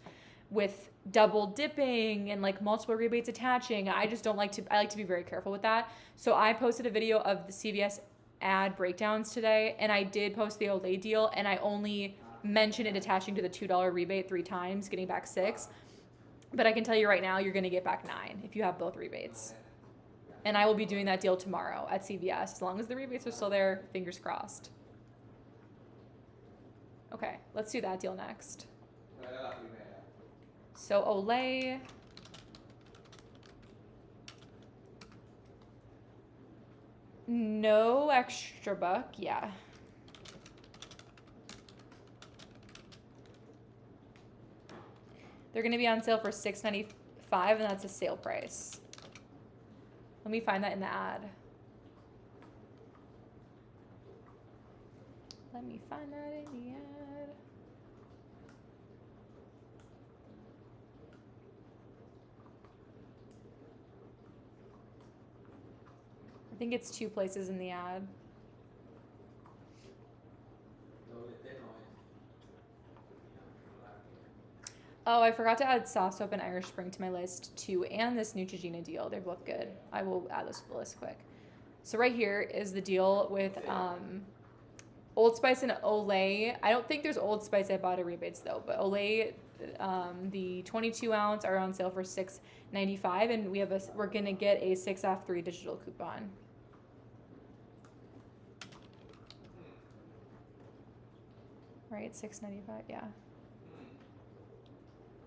with double dipping and like multiple rebates attaching. I like to be very careful with that. So I posted a video of the CVS ad breakdowns today, and I did post the Olay deal, and I only mentioned it attaching to the $2 rebate 3 times, getting back 6. But I can tell you right now, you're gonna get back 9 if you have both rebates. And I will be doing that deal tomorrow at CVS, as long as the rebates are still there, fingers crossed. Okay, let's do that deal next. Qual era la primera? So Olay. No extra buck, yeah. They're gonna be on sale for $6.95, and that's a sale price. Let me find that in the ad. Let me find that in the ad. I think it's 2 places in the ad. Oh, I forgot to add soft soap and Irish Spring to my list too, and this Neutrogena deal. They're both good. I will add those to the list quick. So right here is the deal with Old Spice and Olay. I don't think there's Old Spice Ibotta rebates though, but Olay, the 22 ounce are on sale for $6.95, and we're gonna get a 6 off 3 digital coupon. Right, $6.95, yeah.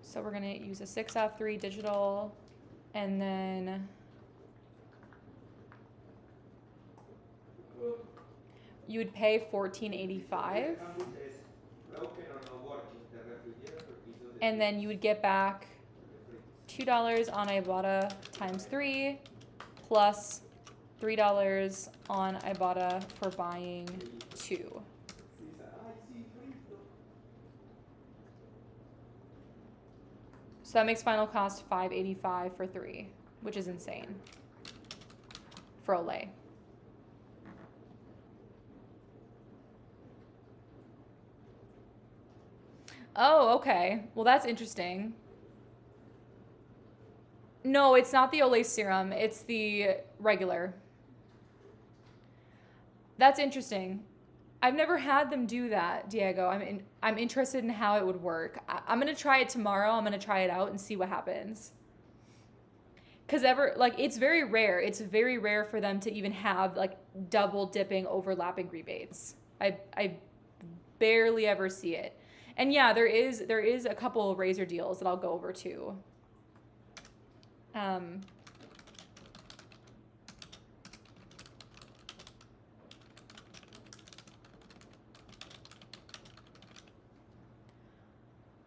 So we're gonna use a 6 off 3 digital, and then you would pay $14.85, and then you would get back $2 on Ibotta times 3, plus $3 on Ibotta for buying 2. So that makes final cost $5.85 for 3, which is insane for Olay. Oh, okay. Well, that's interesting. No, it's not the Olay serum. It's the regular. That's interesting. I've never had them do that, Diego. I'm interested in how it would work. I'm gonna try it tomorrow. I'm gonna try it out and see what happens. Cause it's very rare. It's very rare for them to even have like double dipping, overlapping rebates. I barely ever see it. And yeah, there is a couple of razor deals that I'll go over too.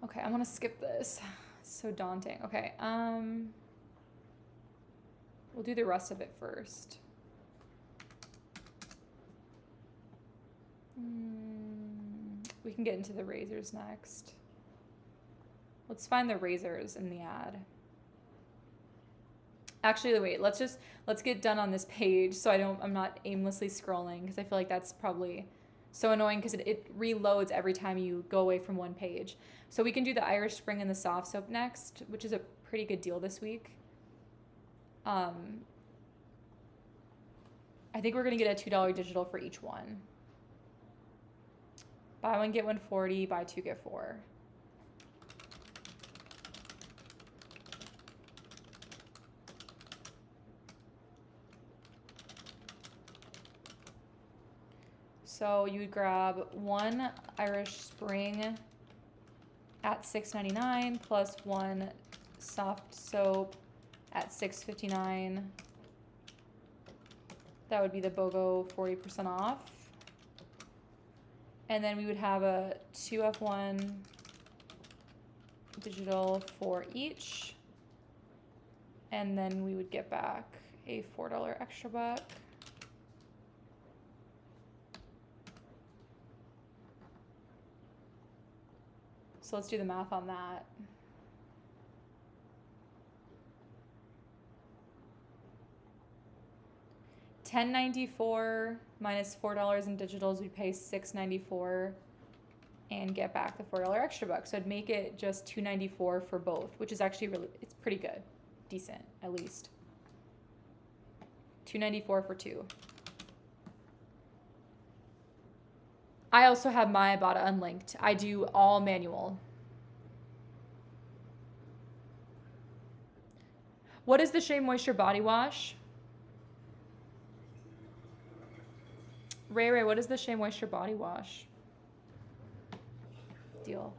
Okay, I'm gonna skip this. It's so daunting. Okay, we'll do the rest of it first. We can get into the razors next. Let's find the razors in the ad. Actually, wait, let's get done on this page so I'm not aimlessly scrolling, because I feel like that's probably so annoying because it reloads every time you go away from one page. So we can do the Irish Spring and the soft soap next, which is a pretty good deal this week. I think we're gonna get a $2 digital for each one. Buy one, get one 40, buy 2, get 4. So you would grab one Irish Spring at $6.99 plus one soft soap at $6.59. That would be the BOGO 40% off. And then we would have a 2F1 digital for each. And then we would get back a $4 extra buck. So let's do the math on that. $10.94 minus $4 in digitals, we'd pay $6.94 and get back the $4 extra bucks. So I'd make it just $2.94 for both, which is actually really, it's pretty good. Decent, at least. $2.94 for two. I also have my Ibotta unlinked. I do all manual. What is the Shea Moisture Body Wash? Ray, what is the Shea Moisture Body Wash? Deal.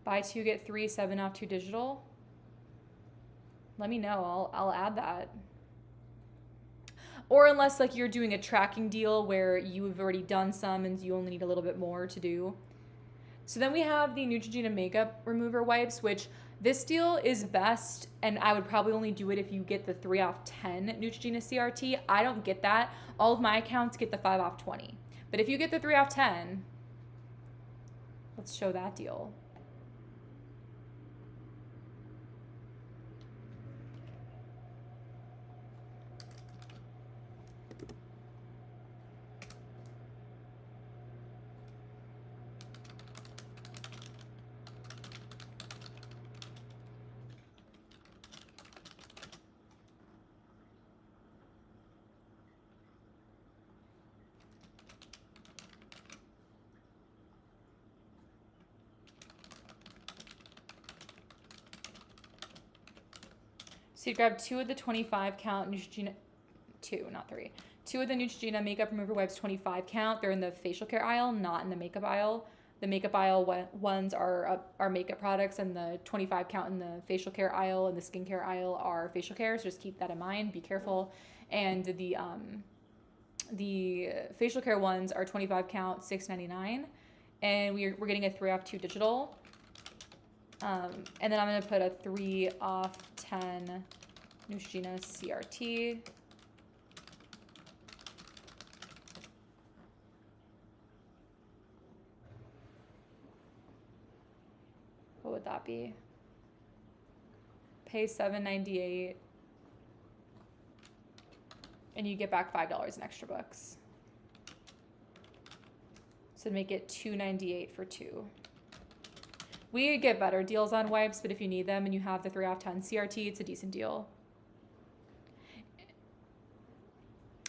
Buy two, get three, 7 off 2 digital. Let me know. I'll add that. Or unless like you're doing a tracking deal where you've already done some and you only need a little bit more to do. So then we have the Neutrogena makeup remover wipes, which this deal is best, and I would probably only do it if you get the 3 off 10 Neutrogena CRT. I don't get that. All of my accounts get the 5 off 20. But if you get the 3 off 10, let's show that deal. So you grab 2 of the 25 count Neutrogena, 2, not 3. 2 of the Neutrogena makeup remover wipes 25 count. They're in the facial care aisle, not in the makeup aisle. The makeup aisle ones are makeup products, and the 25 count in the facial care aisle and the skincare aisle are facial care. So just keep that in mind. Be careful. And the facial care ones are 25 count, $6.99, and we're getting a 3 off 2 digital. And then I'm going to put a 3 off 10 Neutrogena CRT. What would that be? Pay $7.98 and you get back $5 in extra bucks. So make it $2.98 for 2. We get better deals on wipes, but if you need them and you have the 3 off 10 CRT, it's a decent deal.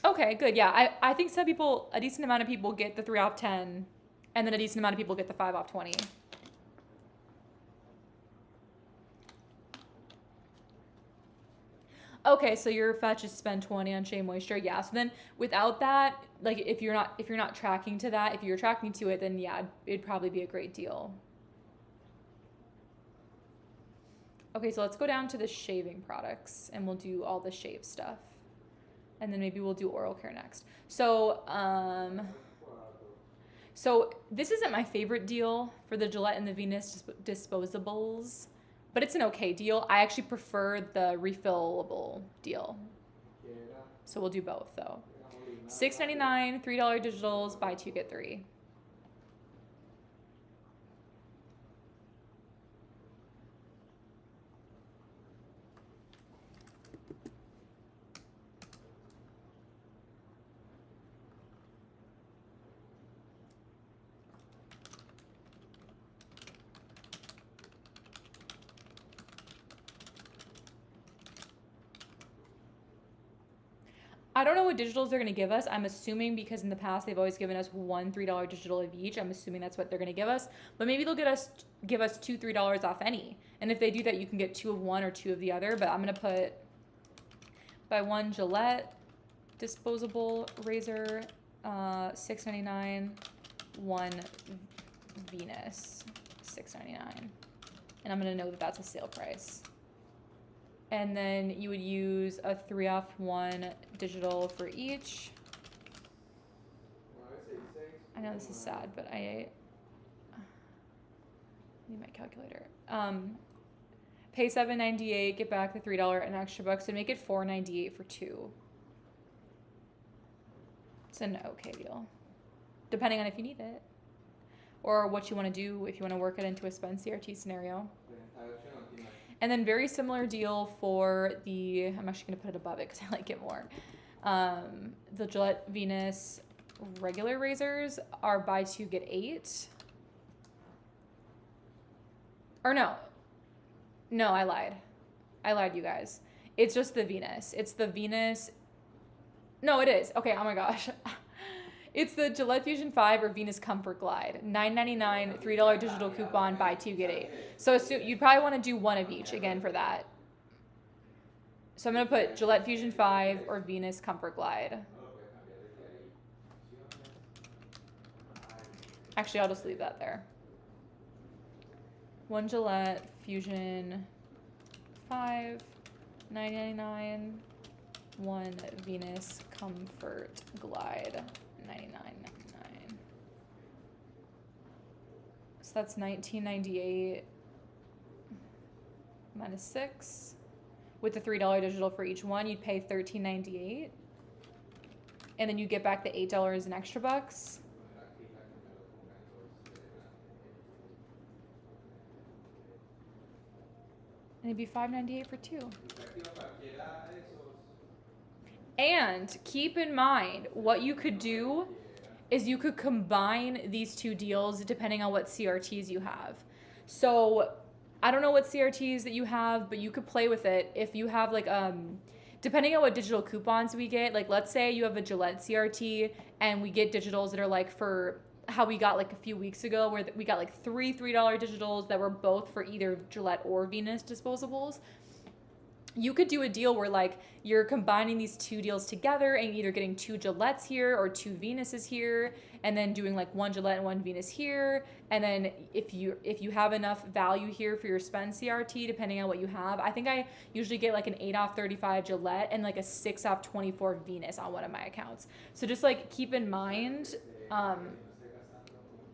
Okay, good. Yeah, I think some people, a decent amount of people get the 3 off 10, and then a decent amount of people get the 5 off 20. Okay, so your fetch is spend 20 on Shea Moisture. Yeah, so then without that, like if you're not tracking to that, if you're tracking to it, then yeah, it'd probably be a great deal. Okay, so let's go down to the shaving products and we'll do all the shave stuff. And then maybe we'll do oral care next. So, so this isn't my favorite deal for the Gillette and the Venus disposables, but it's an okay deal. I actually prefer the refillable deal. So we'll do both though. $6.99, $3 digitals, buy 2, get 3. I don't know what digitals they're going to give us. I'm assuming because in the past they've always given us one $3 digital of each. I'm assuming that's what they're going to give us. But maybe they'll give us 2 $3 off any. And if they do that, you can get 2 of one or 2 of the other. But I'm going to put buy 1 Gillette disposable razor, $6.99, 1 Venus, $6.99. And I'm going to know that that's a sale price. And then you would use a 3 off 1 digital for each. I know this is sad, but I need my calculator. Pay $7.98, get back the $3 and extra bucks, and make it $4.98 for 2. It's an okay deal, depending on if you need it or what you want to do. If you want to work it into a spend CRT scenario. And then very similar deal for the, I'm actually going to put it above it because I like it more. The Gillette Venus regular razors are buy 2 get 8. Or no, I lied, you guys. It's just the Venus. It's the Venus. No, it is. Okay, oh my gosh. It's the Gillette Fusion 5 or Venus Comfort Glide. $9.99, $3 digital coupon, buy 2 get 8. So you'd probably want to do one of each again for that. So I'm going to put Gillette Fusion 5 or Venus Comfort Glide. Actually, I'll just leave that there. One Gillette Fusion 5, $9.99. One Venus Comfort Glide, $99.99. So that's $19.98 minus 6. With the $3 digital for each one, you'd pay $13.98. And then you get back the $8 in extra bucks. And it'd be $5.98 for 2. And keep in mind, what you could do is you could combine these 2 deals depending on what CRTs you have. So I don't know what CRTs that you have, but you could play with it if you have like, depending on what digital coupons we get, like let's say you have a Gillette CRT and we get digitals that are like for how we got like a few weeks ago where we got like 3 $3 digitals that were both for either Gillette or Venus disposables. You could do a deal where like you're combining these 2 deals together and either getting 2 Gillettes here or 2 Venuses here, and then doing like 1 Gillette and 1 Venus here. And then if you have enough value here for your spend CRT, depending on what you have, I think I usually get like an 8 off 35 Gillette and like a 6 off 24 Venus on one of my accounts. So just like keep in mind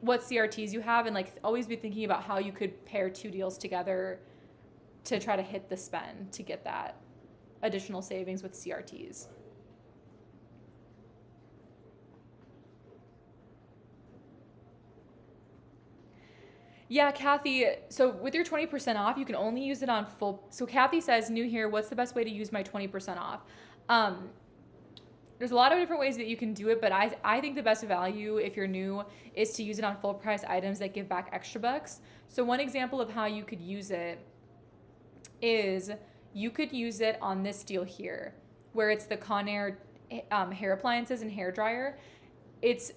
what CRTs you have, and like always be thinking about how you could pair 2 deals together to try to hit the spend to get that additional savings with CRTs. Yeah, Kathy, so with your 20% off, you can only use it on full. So Kathy says, new here, what's the best way to use my 20% off? There's a lot of different ways that you can do it, but I think the best value if you're new is to use it on full price items that give back extra bucks. So one example of how you could use it is you could use it on this deal here, where it's the Conair hair appliances and hair dryer. It's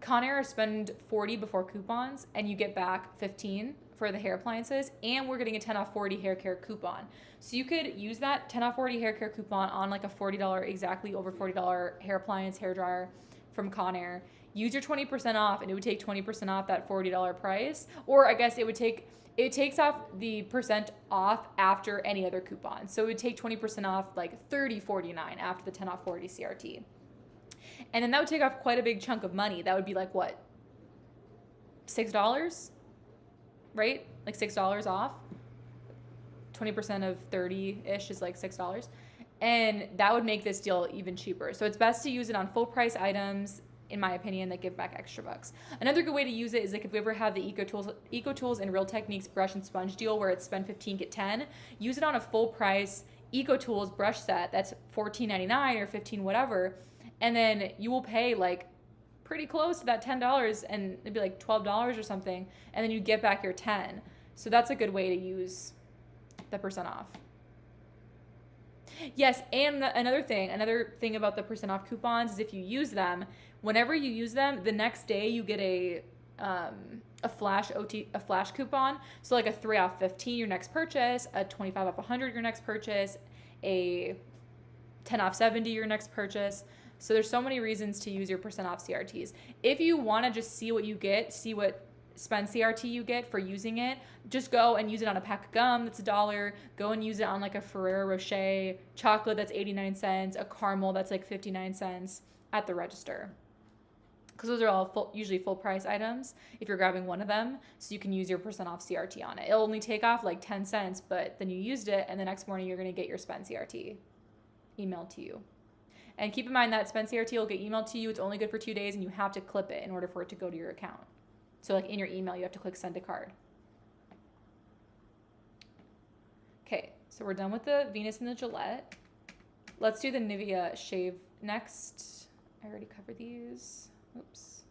Conair spend 40 before coupons and you get back 15 for the hair appliances, and we're getting a 10 off 40 hair care coupon. So you could use that 10 off 40 hair care coupon on like a $40, exactly over $40 hair appliance, hair dryer from Conair. Use your 20% off and it would take 20% off that $40 price. Or I guess it takes off the percent off after any other coupon. So it would take 20% off like $30.49 after the 10 off 40 CRT. And then that would take off quite a big chunk of money. That would be like what? $6? Right? Like $6 off. 20% of 30-ish is like $6. And that would make this deal even cheaper. So it's best to use it on full price items, in my opinion, that give back extra bucks. Another good way to use it is like if we ever have the EcoTools and Real Techniques brush and sponge deal where it's spend 15, get 10, use it on a full price EcoTools brush set that's $14.99 or $15 whatever, and then you will pay like pretty close to that $10 and it'd be like $12 or something, and then you get back your 10. So that's a good way to use the percent off. Yes, and another thing about the percent off coupons is if you use them, whenever you use them, the next day you get a flash coupon. So like a 3 off 15 your next purchase, a 25 off 100 your next purchase, a 10 off 70 your next purchase. So there's so many reasons to use your percent off CRTs. If you want to just see what you get, see what spend CRT you get for using it, just go and use it on a pack of gum that's $1. Go and use it on like a Ferrero Rocher chocolate that's 89 cents, a caramel that's like 59 cents at the register. Because those are all usually full price items if you're grabbing one of them, so you can use your percent off CRT on it. It'll only take off like 10 cents, but then you used it, and the next morning you're going to get your spend CRT emailed to you. And keep in mind that spend CRT will get emailed to you. It's only good for 2 days, and you have to clip it in order for it to go to your account. So like in your email, you have to click send to card. Okay, so we're done with the Venus and the Gillette. Let's do the Nivea shave next. I already covered these. Oops.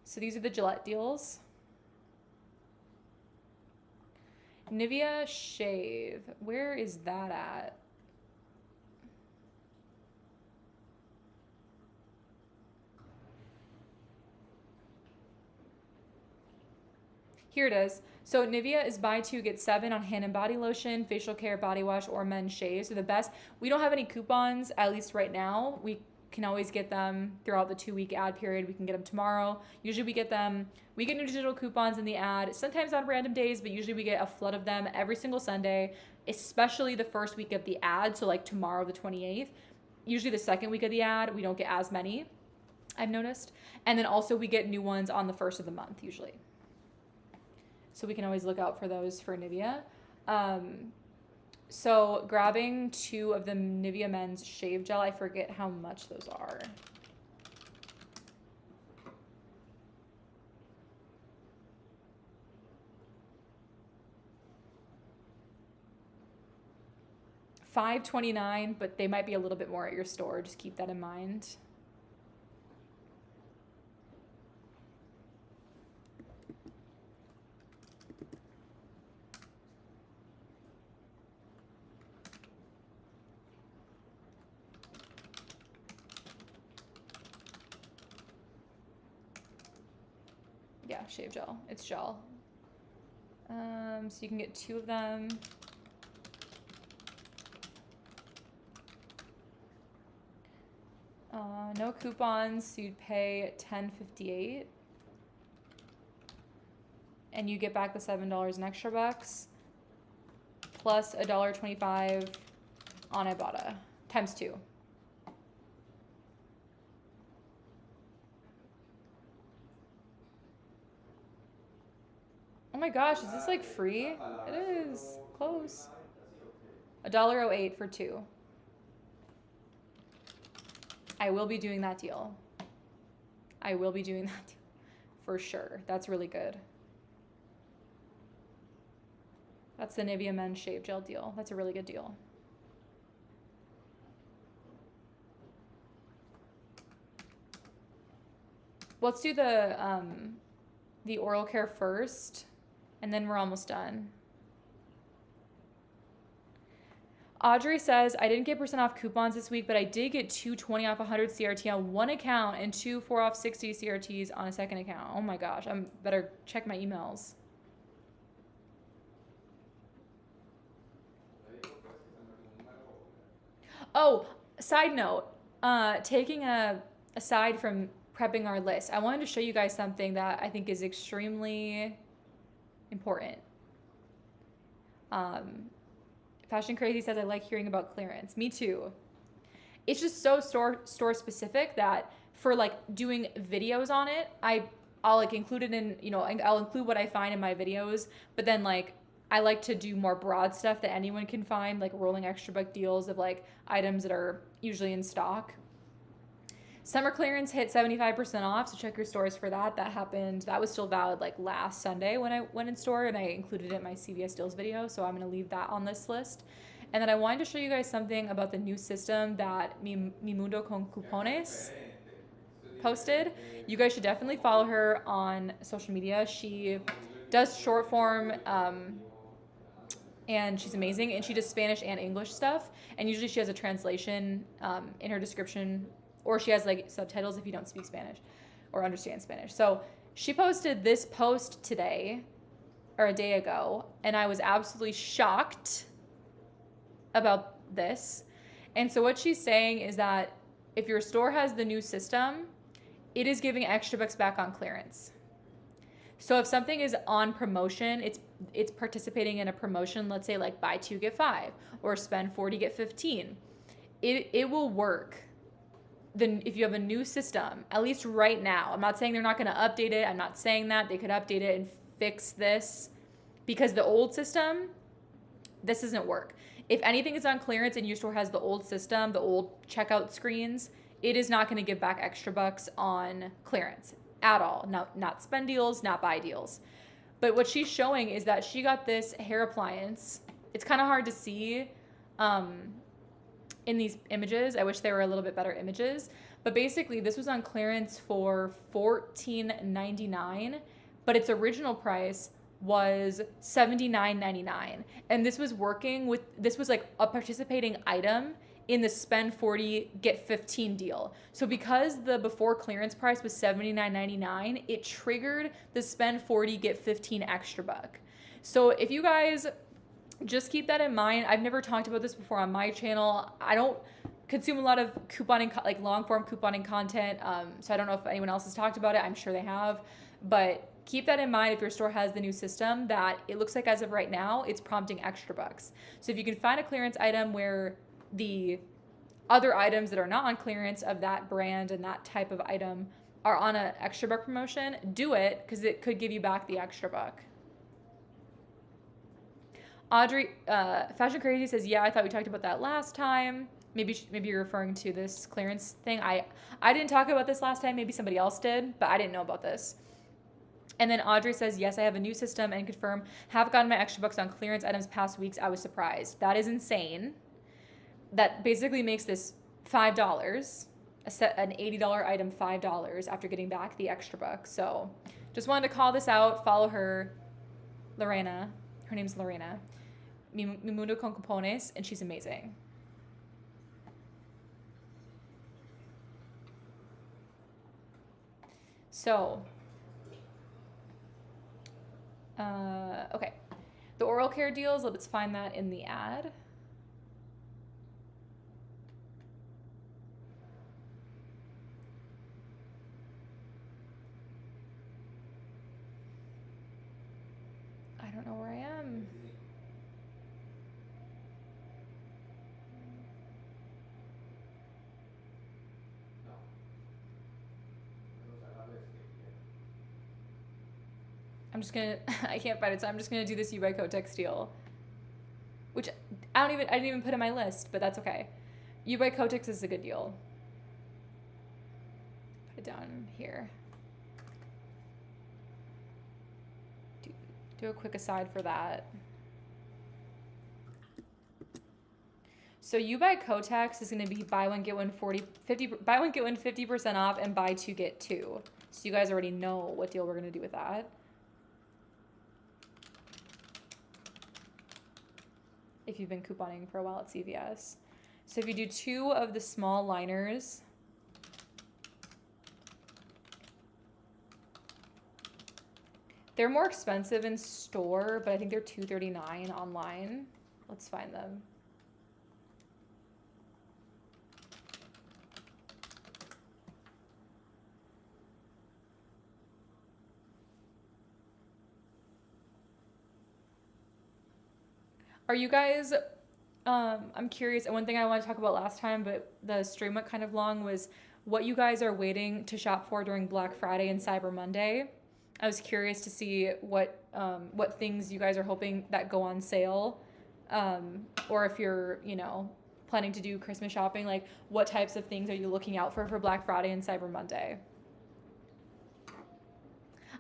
So these are the Gillette deals. Nivea shave. Where is that at? Here it is. So Nivea is buy 2, get 7 on hand and body lotion, facial care, body wash, or men's shaves. They're the best. We don't have any coupons, at least right now. We can always get them throughout the 2-week ad period. We can get them tomorrow. Usually we get new digital coupons in the ad, sometimes on random days, but usually we get a flood of them every single Sunday, especially the first week of the ad. So like tomorrow, the 28th. Usually the second week of the ad, we don't get as many, I've noticed. And then also we get new ones on the first of the month usually. So we can always look out for those for Nivea. So grabbing 2 of the Nivea men's shave gel. I forget how much those are. $5.29, but they might be a little bit more at your store. Just keep that in mind. Yeah, shave gel. It's gel. So you can get 2 of them. No coupons, so you'd pay $10.58. And you get back the $7 in extra bucks, plus $1.25 on Ibotta, times 2. Oh my gosh, is this like free? It is. Close. $1.08 for 2. I will be doing that deal. I will be doing that deal for sure. That's really good. That's the Nivea men's shave gel deal. That's a really good deal. Let's do the oral care first, and then we're almost done. Audrey says, I didn't get % off coupons this week, but I did get 2 20 off 100 CRT on one account and 2 4 off 60 CRTs on a second account. Oh my gosh, I better check my emails. Oh, side note, taking aside from prepping our list, I wanted to show you guys something that I think is extremely important. Fashion Crazy says, I like hearing about clearance. Me too. It's just so store specific that for like doing videos on it, I'll like include it in, you know, I'll include what I find in my videos, but then like I like to do more broad stuff that anyone can find, like rolling extra buck deals of like items that are usually in stock. Summer clearance hit 75% off, so check your stores for that. That happened, that was still valid like last Sunday when I went in store, and I included it in my CVS Deals video, so I'm gonna leave that on this list. And then I wanted to show you guys something about the new system that Mi Mundo con Cupones posted. You guys should definitely follow her on social media. She does short form, and she's amazing, and she does Spanish and English stuff, and usually she has a translation in her description, or she has like subtitles if you don't speak Spanish or understand Spanish. So she posted this post today or a day ago, and I was absolutely shocked about this. And so what she's saying is that if your store has the new system, it is giving extra bucks back on clearance. So if something is on promotion, it's participating in a promotion, let's say like buy 2 get 5 or spend 40 get 15. It will work. Then if you have a new system, at least right now, I'm not saying they're not going to update it. I'm not saying that they could update it and fix this, because the old system, this doesn't work. If anything is on clearance and your store has the old system, the old checkout screens, it is not going to give back extra bucks on clearance. at all. Not spend deals, not buy deals. But what she's showing is that she got this hair appliance. It's kind of hard to see in these images. I wish they were a little bit better images. But basically, this was on clearance for $14.99, but its original price was $79.99. And this was like a participating item in the spend 40, get 15 deal. So because the before clearance price was $79.99, it triggered the spend 40, get 15 extra buck. So if you guys just keep that in mind, I've never talked about this before on my channel. I don't consume a lot of couponing, like long form couponing content. So I don't know if anyone else has talked about it. I'm sure they have, but keep that in mind if your store has the new system, that it looks like as of right now, it's prompting extra bucks. So if you can find a clearance item where the other items that are not on clearance of that brand and that type of item are on an extra buck promotion, do it, because it could give you back the extra buck. Audrey, Fashion Crazy says, yeah, I thought we talked about that last time. Maybe you're referring to this clearance thing. I didn't talk about this last time. Maybe somebody else did, but I didn't know about this. And then Audrey says, yes, I have a new system and confirm, have gotten my extra bucks on clearance items past weeks. I was surprised. That is insane. That basically makes this $5, an $80 item $5 after getting back the extra buck. So just wanted to call this out. Follow her, Lorena. Her name's Lorena. Mi Mundo con Cupones, and she's amazing. So, okay. The oral care deals, let's find that in the ad. I don't know where I am. I'm just gonna, I can't find it, so I'm just gonna do this YWEKTYQ deal, which I didn't even put in my list, but that's okay. YWEKTYQ is a good deal. Put it down here. Do a quick aside for that. So YWEKTYQ is gonna be buy one get one 50% off, and buy two get two. So you guys already know what deal we're gonna do with that. If you've been couponing for a while at CVS. So if you do two of the small liners, they're more expensive in store, but I think they're $239 online. Let's find them. Are you guys, I'm curious, and one thing I want to talk about last time, but the stream went kind of long, was what you guys are waiting to shop for during Black Friday and Cyber Monday. I was curious to see what things you guys are hoping that go on sale, or if you're, planning to do Christmas shopping, like what types of things are you looking out for Black Friday and Cyber Monday?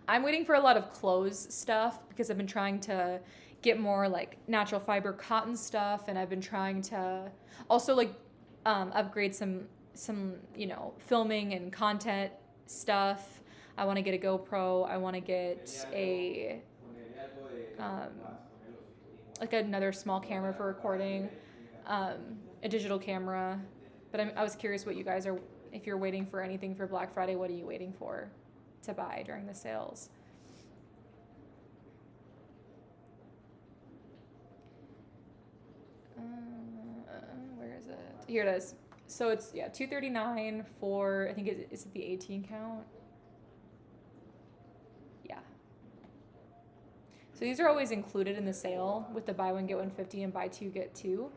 I'm waiting for a lot of clothes stuff because I've been trying to get more like natural fiber cotton stuff, and I've been trying to also like upgrade some filming and content stuff. I want to get a GoPro. I want to get a like another small camera for recording, a digital camera. But I was curious what you guys are, if you're waiting for anything for Black Friday, what are you waiting for to buy during the sales? Where is it? Here it is. So it's, yeah, $239 for, I think, is it the 18 count? Yeah. So these are always included in the sale with the buy one get one 50 and buy two get two.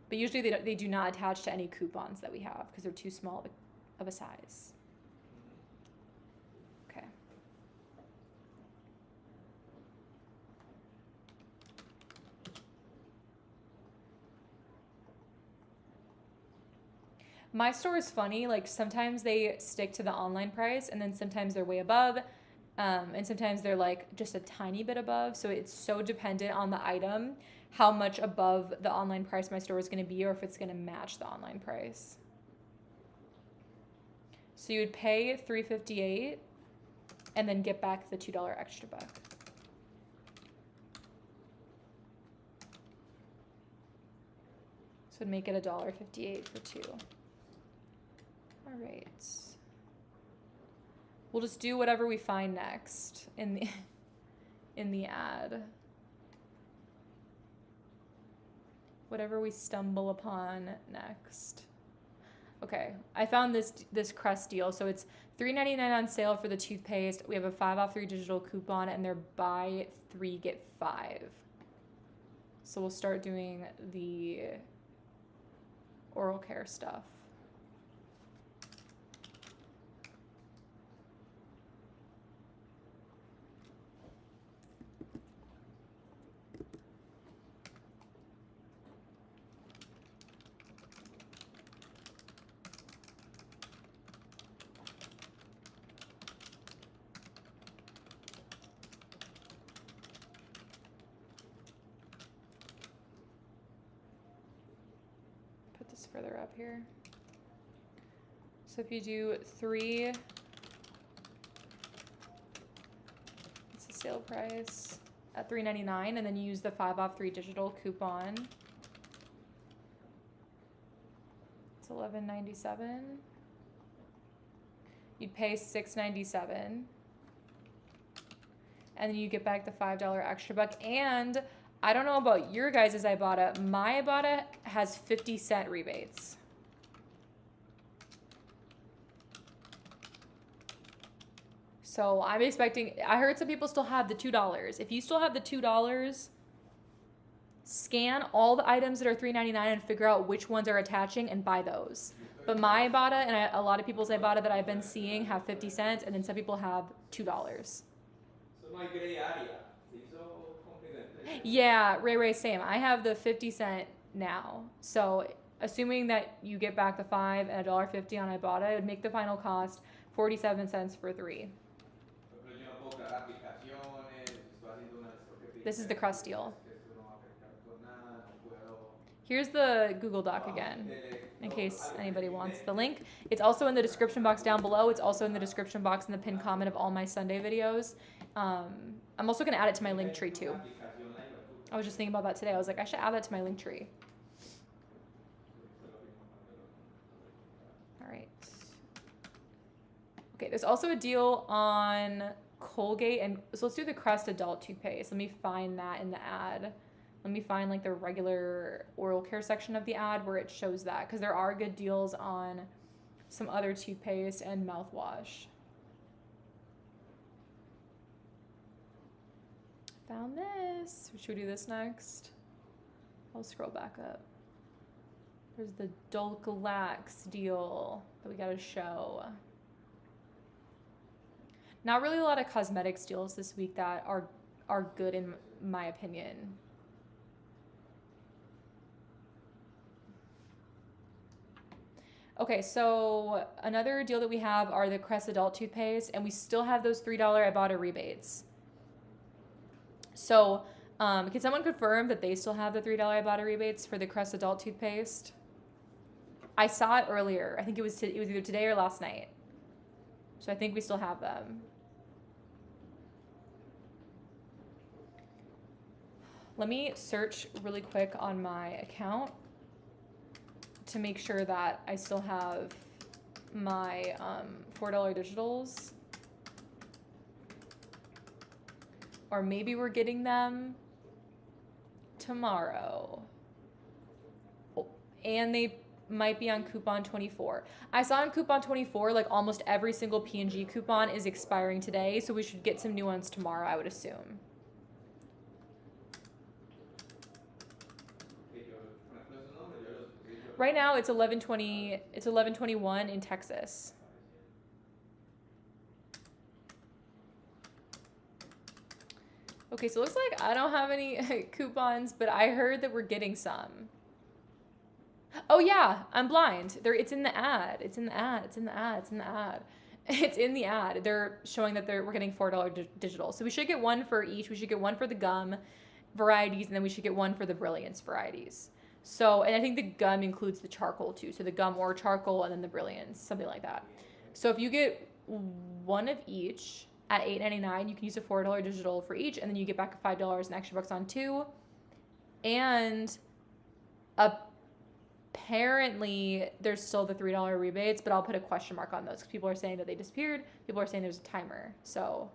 But usually they do not attach to any coupons that we have because they're too small of a size. Okay. My store is funny. Like sometimes they stick to the online price, and then sometimes they're way above, and sometimes they're like just a tiny bit above. So it's so dependent on the item, how much above the online price my store is going to be, or if it's going to match the online price. So you would pay $3.58, and then get back the $2 extra buck. So it'd make it $1.58 for 2. All right. We'll just do whatever we find next in the ad. Whatever we stumble upon next. Okay, I found this Crest deal. So it's $3.99 on sale for the toothpaste. We have a 5 off 3 digital coupon, and they're buy 3 get 5. So we'll start doing the oral care stuff. Further up here. So if you do 3, it's the sale price at $3.99, and then you use the 5 off 3 digital coupon. It's $11.97. You'd pay $6.97, and then you get back the $5 extra buck. And I don't know about your guys' Ibotta. My Ibotta has 50-cent rebates. So I'm expecting, I heard some people still have the $2. If you still have the $2, scan all the items that are $3.99 and figure out which ones are attaching and buy those. But my Ibotta and a lot of people's Ibotta that I've been seeing have 50 cents, and then some people have $2. So no hay gray area. Yeah, Ray, same. I have the 50 cent now. So assuming that you get back the 5 and $1.50 on Ibotta, it would make the final cost 47 cents for 3. This is the Crust deal. Here's the Google Doc again, in case anybody wants the link. It's also in the description box down below. It's also in the description box in the pinned comment of all my Sunday videos. I'm also going to add it to my link tree too. I was just thinking about that today. I was like, I should add that to my link tree. All right. Okay, there's also a deal on Colgate, and so let's do the Crest adult toothpaste. Let me find that in the ad. Let me find like the regular oral care section of the ad where it shows that, because there are good deals on some other toothpaste and mouthwash. Found this. Should we do this next? I'll scroll back up. There's the Dulcolax deal that we gotta show. Not really a lot of cosmetics deals this week that are good in my opinion. Okay, so another deal that we have are the Crest adult toothpaste, and we still have those $3 Ibotta rebates. So, can someone confirm that they still have the $3 Ibotta rebates for the Crest adult toothpaste? I saw it earlier. I think it was either today or last night. So I think we still have them. Let me search really quick on my account to make sure that I still have my $4 digitals. Or maybe we're getting them tomorrow. Oh, and they might be on coupon 24. I saw on coupon 24, like almost every single P&G coupon is expiring today, so we should get some new ones tomorrow, I would assume. Right now it's 11:20. It's 11:21 in Texas. Okay, so it looks like I don't have any coupons, but I heard that we're getting some. Oh yeah, I'm blind. It's in the ad. It's in the ad. It's in the ad. It's in the ad. It's in the ad. They're showing that we're getting $4 digital. So we should get one for each. We should get one for the gum varieties, and then we should get one for the Brilliance varieties. So, and I think the gum includes the charcoal too. So the gum or charcoal, and then the Brilliance, something like that. So if you get one of each at $8.99, you can use a $4 digital for each, and then you get back $5 and extra bucks on two. And apparently there's still the $3 rebates, but I'll put a question mark on those because people are saying that they disappeared. People are saying there's a timer. So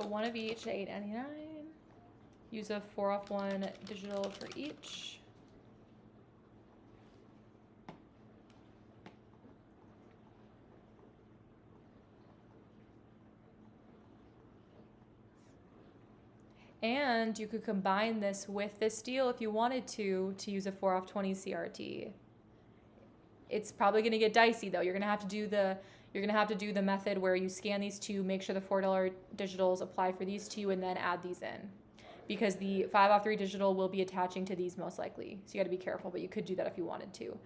one of each at $8.99. Use a 4-off-1 digital for each. And you could combine this with this deal if you wanted to use a 4-off-20 CRT. It's probably going to get dicey though. You're going to have to do the method where you scan these two, make sure the $4 digitals apply for these two, and then add these in. Because the 5-off-3 digital will be attaching to these most likely. So you got to be careful, but you could do that if you wanted to.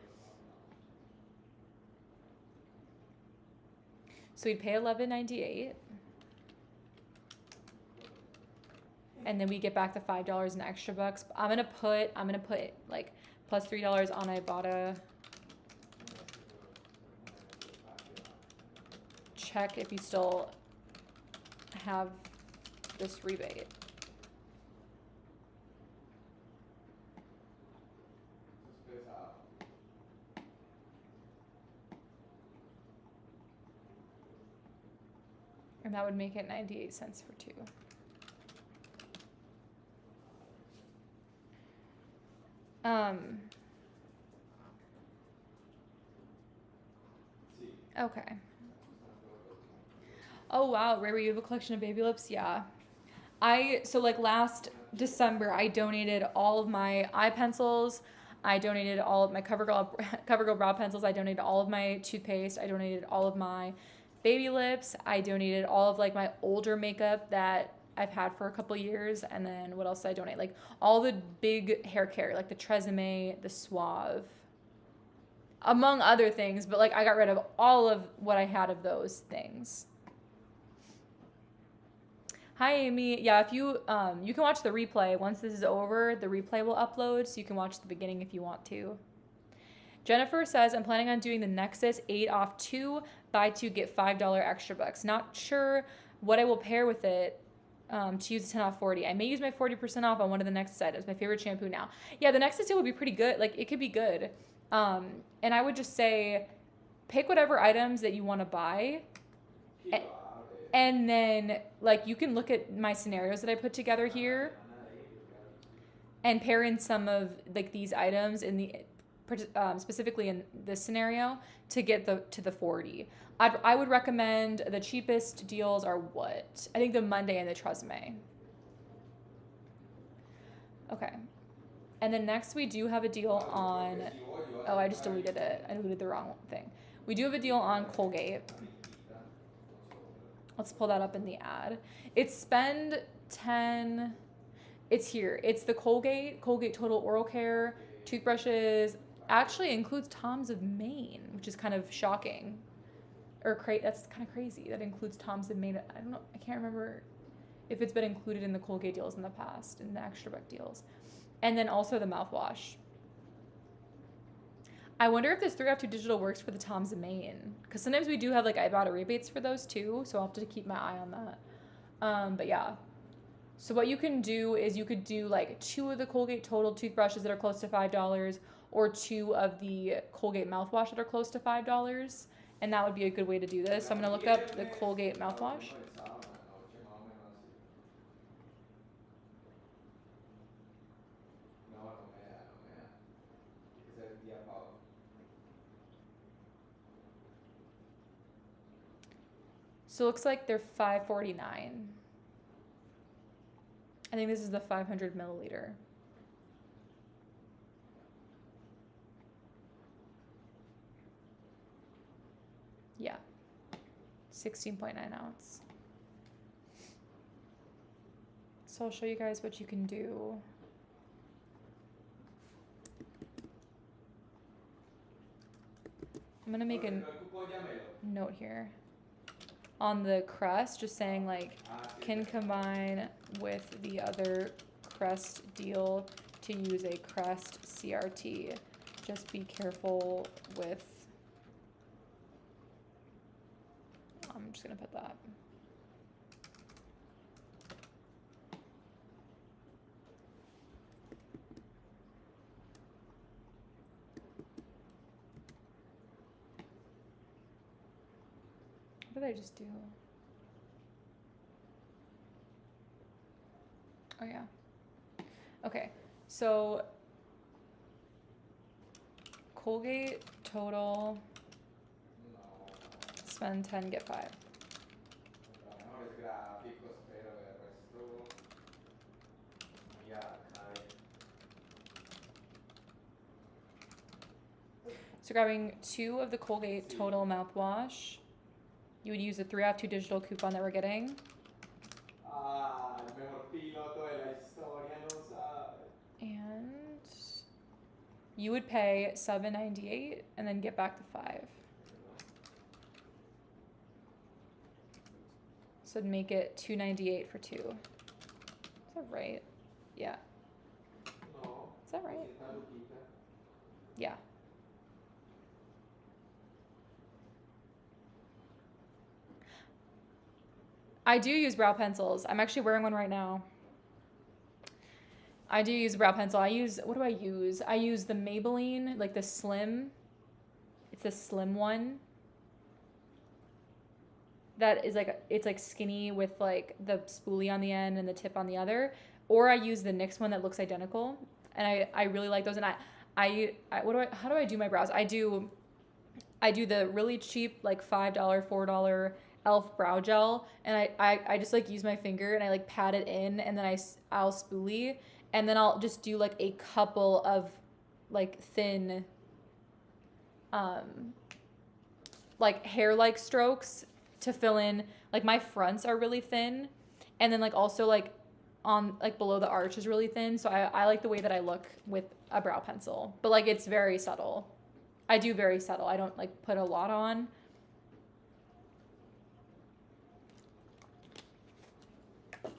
So we'd pay $11.98. And then we get back the $5 in extra bucks. I'm gonna put like plus $3 on Ibotta. Check if you still have this rebate. And that would make it 98 cents for two. Okay. Oh wow, Ray, you have a collection of baby lips? Yeah. So like last December, I donated all of my eye pencils. I donated all of my CoverGirl brow pencils. I donated all of my toothpaste. I donated all of my baby lips. I donated all of like my older makeup that I've had for a couple years. And then what else did I donate? Like all the big hair care, like the Tresemme, the Suave, among other things. But like I got rid of all of what I had of those things. Hi, Amy. Yeah, if you you can watch the replay. Once this is over, the replay will upload, so you can watch the beginning if you want to. Jennifer says, I'm planning on doing the Nexus 8-off-2, buy 2, get $5 extra bucks. Not sure what I will pair with it to use a 10-off-40. I may use my 40% off on one of the Nexus items, my favorite shampoo now. Yeah, the Nexus deal would be pretty good. Like, it could be good. And I would just say, pick whatever items that you want to buy. And then, like, you can look at my scenarios that I put together here and pair in some of, like, these items in the, specifically in this scenario to get to the 40. I would recommend the cheapest deals are what? I think the Monday and the Tresemme. Okay. And then next we do have a deal on, oh, I just deleted it. I deleted the wrong thing. We do have a deal on Colgate. Let's pull that up in the ad. It's spend 10, it's here. It's the Colgate Total Oral Care toothbrushes. Actually includes Tom's of Maine, which is kind of shocking. That's kind of crazy. That includes Tom's of Maine. I don't know, I can't remember if it's been included in the Colgate deals in the past, in the extra buck deals. And then also the mouthwash. I wonder if this 3-off-2 digital works for the Tom's of Maine. Because sometimes we do have like Ibotta rebates for those too. So I'll have to keep my eye on that. But yeah. So what you can do is you could do like 2 of the Colgate Total toothbrushes that are close to $5 or 2 of the Colgate mouthwash that are close to $5. And that would be a good way to do this. So I'm going to look up the Colgate mouthwash. the above. So it looks like they're $5.49. I think this is the 500 milliliter. Yeah. 16.9 ounce. So I'll show you guys what you can do. I'm gonna make a note here on the crest, just saying like, can combine with the other crest deal to use a crest CRT. Just be careful with, I'm just gonna put that. What did I just do? Oh yeah. Okay, so Colgate total, spend 10, get 5. So grabbing 2 of the Colgate total mouthwash. You would use the 3 off 2 digital coupon that we're getting. And you would pay $7.98 and then get back to 5. So it'd make it $2.98 for 2. Is that right? Yeah. Is that right? Yeah. I do use brow pencils. I'm actually wearing one right now. I do use a brow pencil. I use, what do I use? I use the Maybelline, like the slim. It's a slim one. That is like, it's like skinny with like the spoolie on the end and the tip on the other. Or I use the NYX one that looks identical. And I really like those. And how do I do my brows? I do the really cheap, like $5, $4 e.l.f. brow gel, and I just like use my finger and I like pat it in, and then I'll spoolie, and then I'll just do like a couple of like thin like hair-like strokes to fill in, like my fronts are really thin, and then like also like on like below the arch is really thin, so I like the way that I look with a brow pencil, but like it's very subtle. I do very subtle. I don't like put a lot on.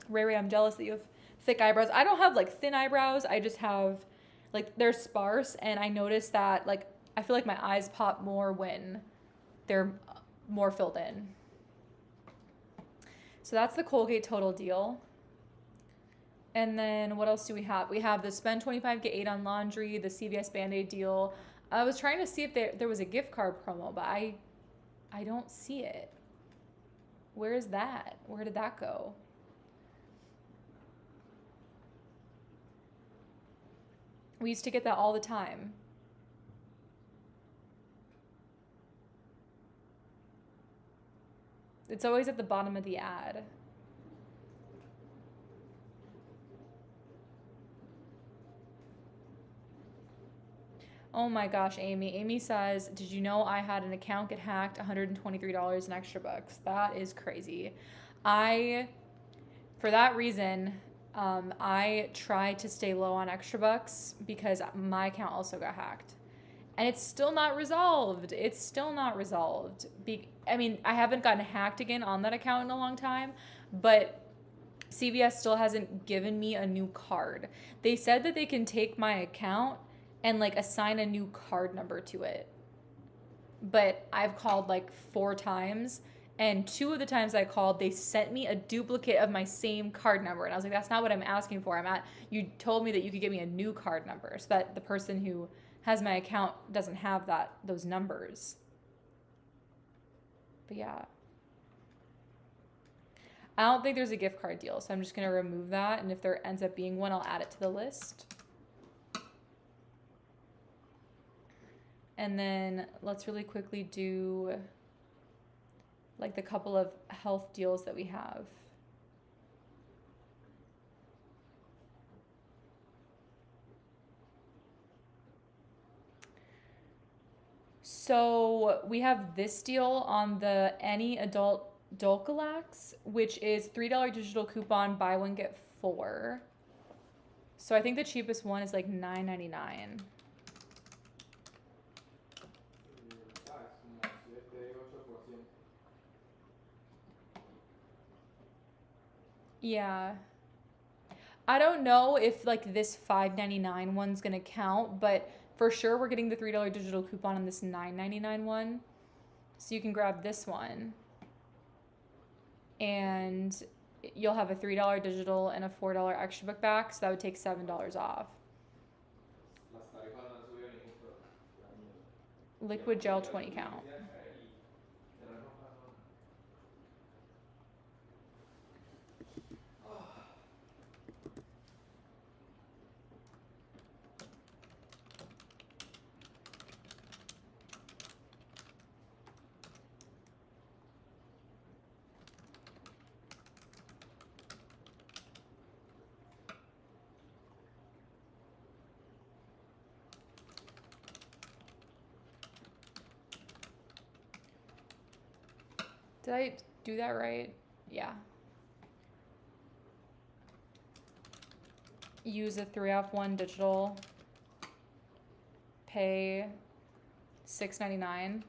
Ray, I'm jealous that you have thick eyebrows. I don't have like thin eyebrows. I just have like, they're sparse, and I notice that like I feel like my eyes pop more when they're more filled in. So that's the Colgate total deal. And then what else do we have? We have the spend 25, get 8 on laundry, the CVS Band-Aid deal. I was trying to see if there was a gift card promo, but I don't see it. Where is that? Where did that go? We used to get that all the time. It's always at the bottom of the ad. Oh my gosh, Amy. Amy says, did you know I had an account get hacked, $123 in extra bucks? That is crazy. For that reason, I try to stay low on extra bucks because my account also got hacked. And it's still not resolved. It's still not resolved. I mean, I haven't gotten hacked again on that account in a long time, but CVS still hasn't given me a new card. They said that they can take my account and like assign a new card number to it. But I've called like 4 times, and 2 of the times I called, they sent me a duplicate of my same card number. And I was like, that's not what I'm asking for. You told me that you could give me a new card number so that the person who has my account doesn't have those numbers. But yeah. I don't think there's a gift card deal, so I'm just going to remove that. And if there ends up being one, I'll add it to the list. And then let's really quickly do like the couple of health deals that we have. So we have this deal on the any adult Dulcolax, which is $3 digital coupon, buy one get four. So I think the cheapest one is like $9.99. Yeah. I don't know if like this $5.99 one's gonna count, but for sure we're getting the $3 digital coupon on this $9.99 one. So you can grab this one and you'll have a $3 digital and a $4 extra book back, so that would take $7 off. Liquid gel 20 count. Did I do that right? Yeah. Use a 3-off-1 digital. Pay $6.99.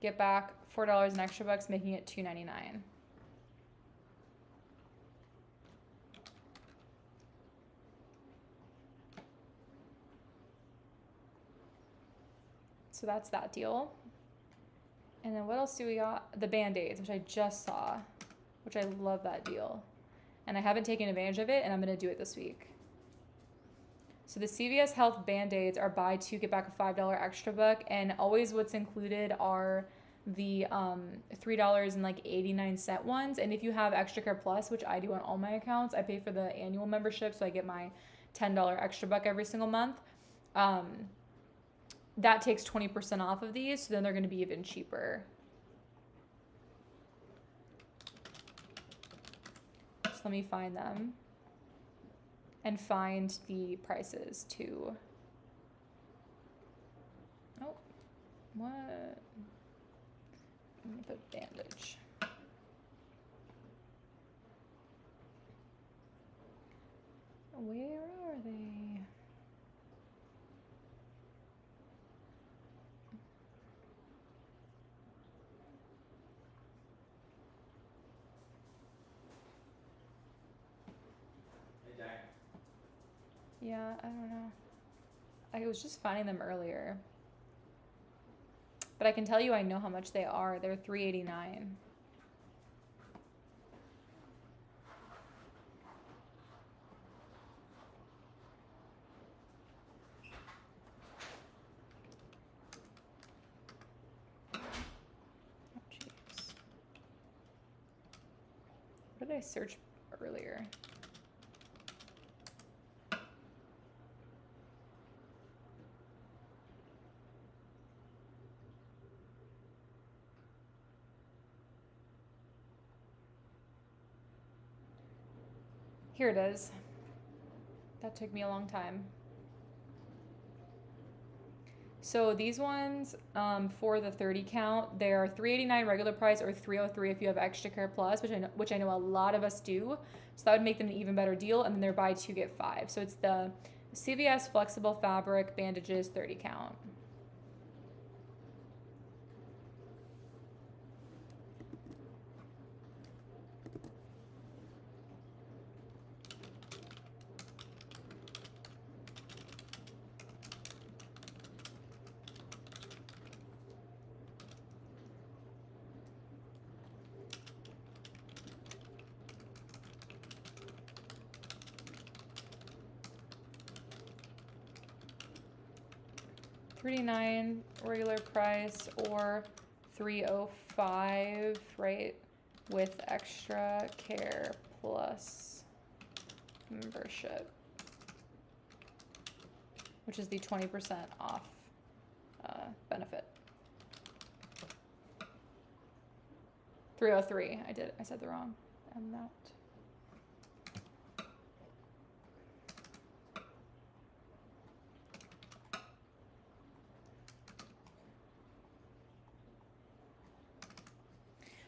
Get back $4 in extra bucks, making it $2.99. So that's that deal. And then what else do we got? The Band-Aids, which I just saw, which I love that deal. And I haven't taken advantage of it, and I'm going to do it this week. So the CVS Health Band-Aids are buy two, get back a $5 extra buck. And always what's included are the $3.89 ones. And if you have Extra Care Plus, which I do on all my accounts, I pay for the annual membership, so I get my $10 extra buck every single month. That takes 20% off of these, so then they're going to be even cheaper. So let me find them and find the prices too. Oh, what? I'm going to put bandage. Where are they? Yeah, I don't know. I was just finding them earlier. But I can tell you I know how much they are. They're $3.89. Oh, jeez. What did I search earlier? Here it is. That took me a long time. So these ones, for the 30 count, they're $3.89 regular price or $3.03 if you have Extra Care Plus, which I know a lot of us do. So that would make them an even better deal. And then they're buy two get five. So it's the CVS Flexible Fabric Bandages 30 count. $3.99 regular price or $3.05, right? With Extra Care Plus membership, which is the 20% off benefit. 303. I said the wrong amount.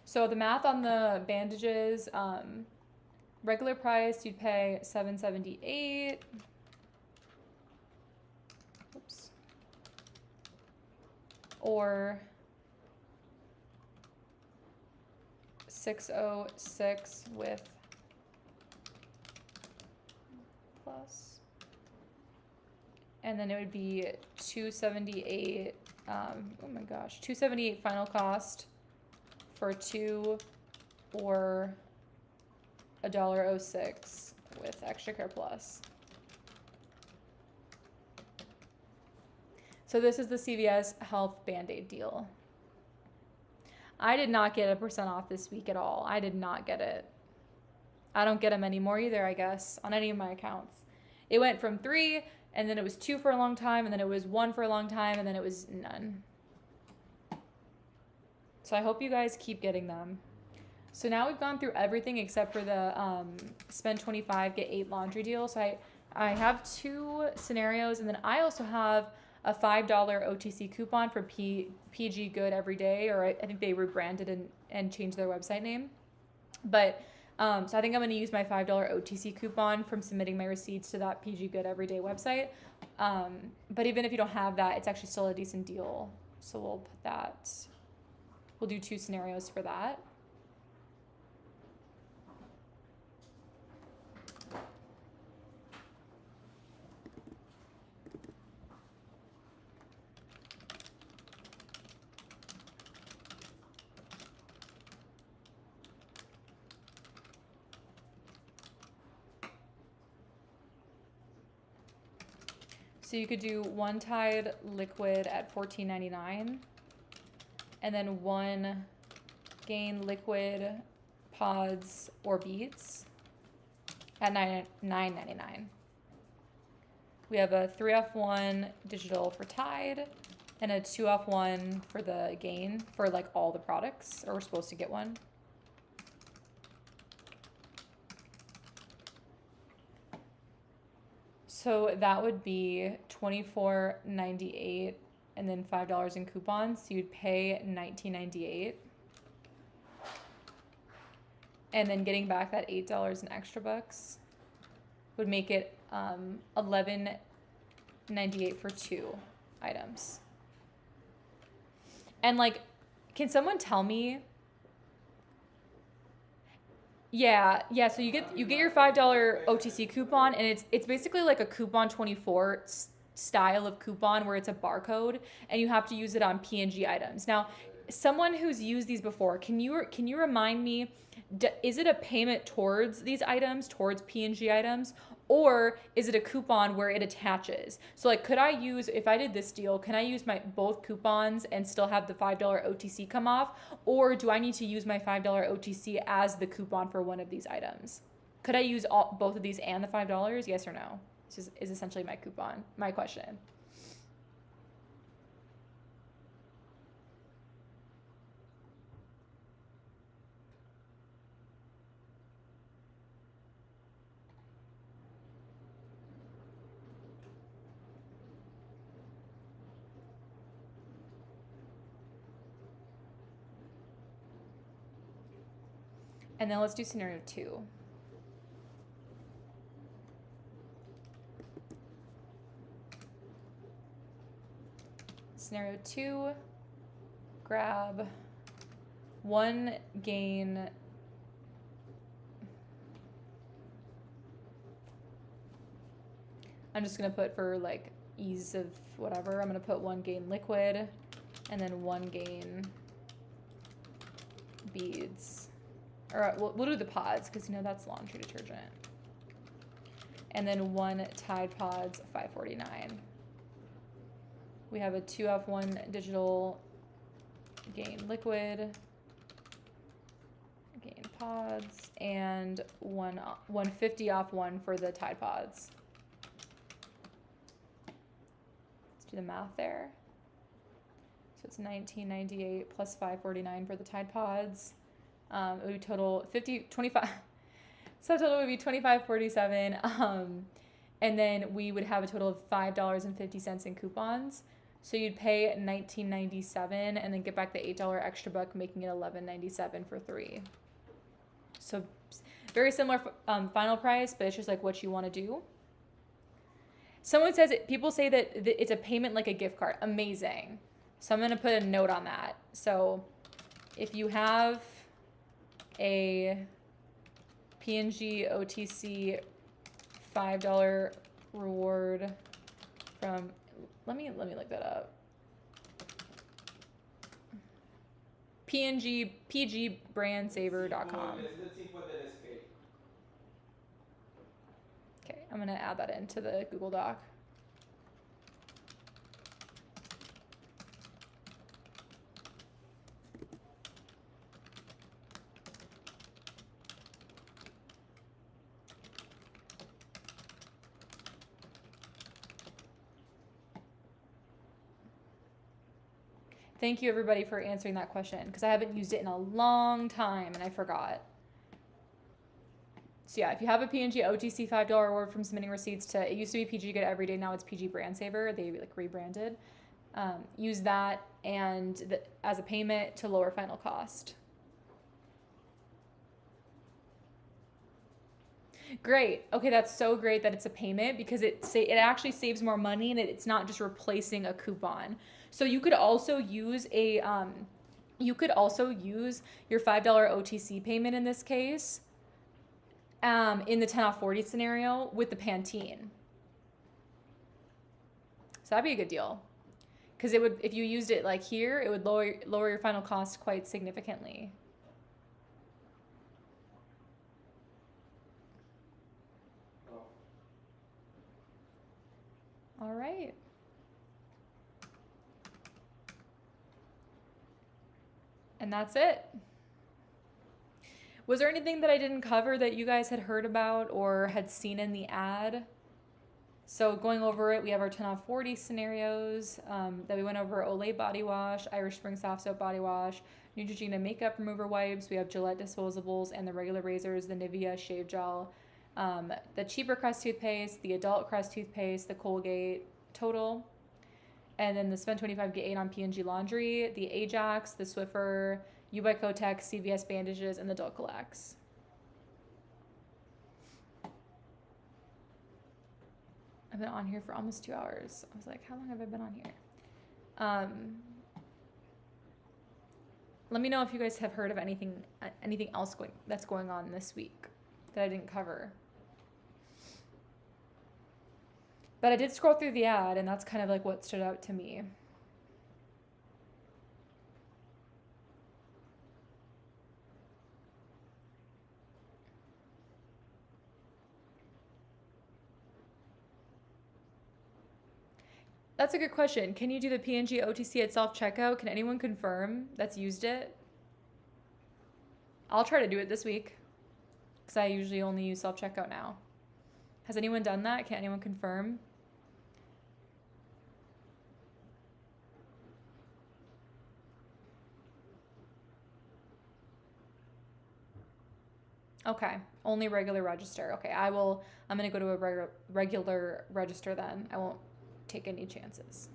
So the math on the bandages, regular price, you'd pay $778. Oops. Or $606 with plus. And then it would be $278. Oh my gosh, $278 final cost for 2, or $1.06 with Extra Care Plus. So this is the CVS Health Band-Aid deal. I did not get a % off this week at all. I did not get it. I don't get them anymore either, I guess, on any of my accounts. It went from 3, and then it was 2 for a long time, and then it was 1 for a long time, and then it was none. So I hope you guys keep getting them. So now we've gone through everything except for the spend 25, get 8 laundry deal. So I have 2 scenarios, and then I also have a $5 OTC coupon for PG Good Every Day, or I think they rebranded and changed their website name. But so I think I'm going to use my $5 OTC coupon from submitting my receipts to that PG Good Everyday website. But even if you don't have that, it's actually still a decent deal. So we'll put that. We'll do 2 scenarios for that. So you could do 1 Tide liquid at $14.99, and then 1 Gain liquid pods or beads at $9.99. We have a 3-off-1 digital for Tide and a 2-off-1 for the Gain for like all the products, or we're supposed to get one. So that would be $24.98 and then $5 in coupons. So you'd pay $19.98. And then getting back that $8 in extra bucks would make it $11.98 for 2 items. And like, can someone tell me? Yeah. So you get your $5 OTC coupon, and it's basically like a coupon 24 style of coupon where it's a barcode, and you have to use it on P&G items. Now, someone who's used these before, can you remind me? Is it a payment towards these items, towards P&G items, or is it a coupon where it attaches? So like, could I use, if I did this deal, can I use my both coupons and still have the $5 OTC come off? Or do I need to use my $5 OTC as the coupon for one of these items? Could I use both of these and the $5? Yes or no? This is essentially my question. And then let's do scenario 2. Scenario 2, grab 1 Gain I'm just going to put, for like ease of whatever, I'm going to put 1 Gain liquid and then 1 Gain beads. Or we'll do the pods because, you know, that's laundry detergent. And then 1 Tide Pods, $5.49. We have a 2-off-1 digital Gain liquid, Gain pods, and 1 50-off-1 for the Tide Pods. Let's do the math there. So it's $19.98 plus $5.49 for the Tide Pods. It would be total 25. So total would be $25.47. And then we would have a total of $5.50 in coupons. So you'd pay $19.97 and then get back the $8 extra buck, making it $11.97 for 3. So very similar final price, but it's just like what you want to do. Someone says people say that it's a payment like a gift card. Amazing. So I'm going to put a note on that. So if you have a P&G OTC $5 reward from, let me look that up. pgbrandsaver.com. Okay, I'm gonna add that into the Google Doc. Thank you everybody for answering that question because I haven't used it in a long time and I forgot. So yeah, if you have a P&G OTC $5 reward from submitting receipts to, it used to be PG Good Every Day, now it's PG Brand Saver. They like rebranded. Use that and as a payment to lower final cost. Great. Okay, that's so great that it's a payment because it actually saves more money and it's not just replacing a coupon. So you could also use your $5 OTC payment in this case, in the 10 off 40 scenario with the Pantene. So that'd be a good deal, because it would, if you used it like here, it would lower your final cost quite significantly. All right. And that's it. Was there anything that I didn't cover that you guys had heard about or had seen in the ad? So going over it, we have our 10 off 40 scenarios that we went over: Olay body wash, Irish Spring soft soap body wash, Neutrogena makeup remover wipes. We have Gillette disposables and the regular razors, the Nivea shave gel, the cheaper Crest toothpaste, the adult Crest toothpaste, the Colgate Total, and then the Spend 25 Get 8 on P&G laundry, the Ajax, the Swiffer, YWEKTYQ, CVS bandages, and the Dulcolax. I've been on here for almost 2 hours. I was like, how long have I been on here? Let me know if you guys have heard of anything else that's going on this week that I didn't cover. But I did scroll through the ad, and that's kind of like what stood out to me. That's a good question. Can you do the P&G OTC at self-checkout? Can anyone confirm that's used it? I'll try to do it this week because I usually only use self-checkout now. Has anyone done that? Can anyone confirm? Okay, only regular register. Okay, I'm gonna go to a regular register then. I won't take any chances.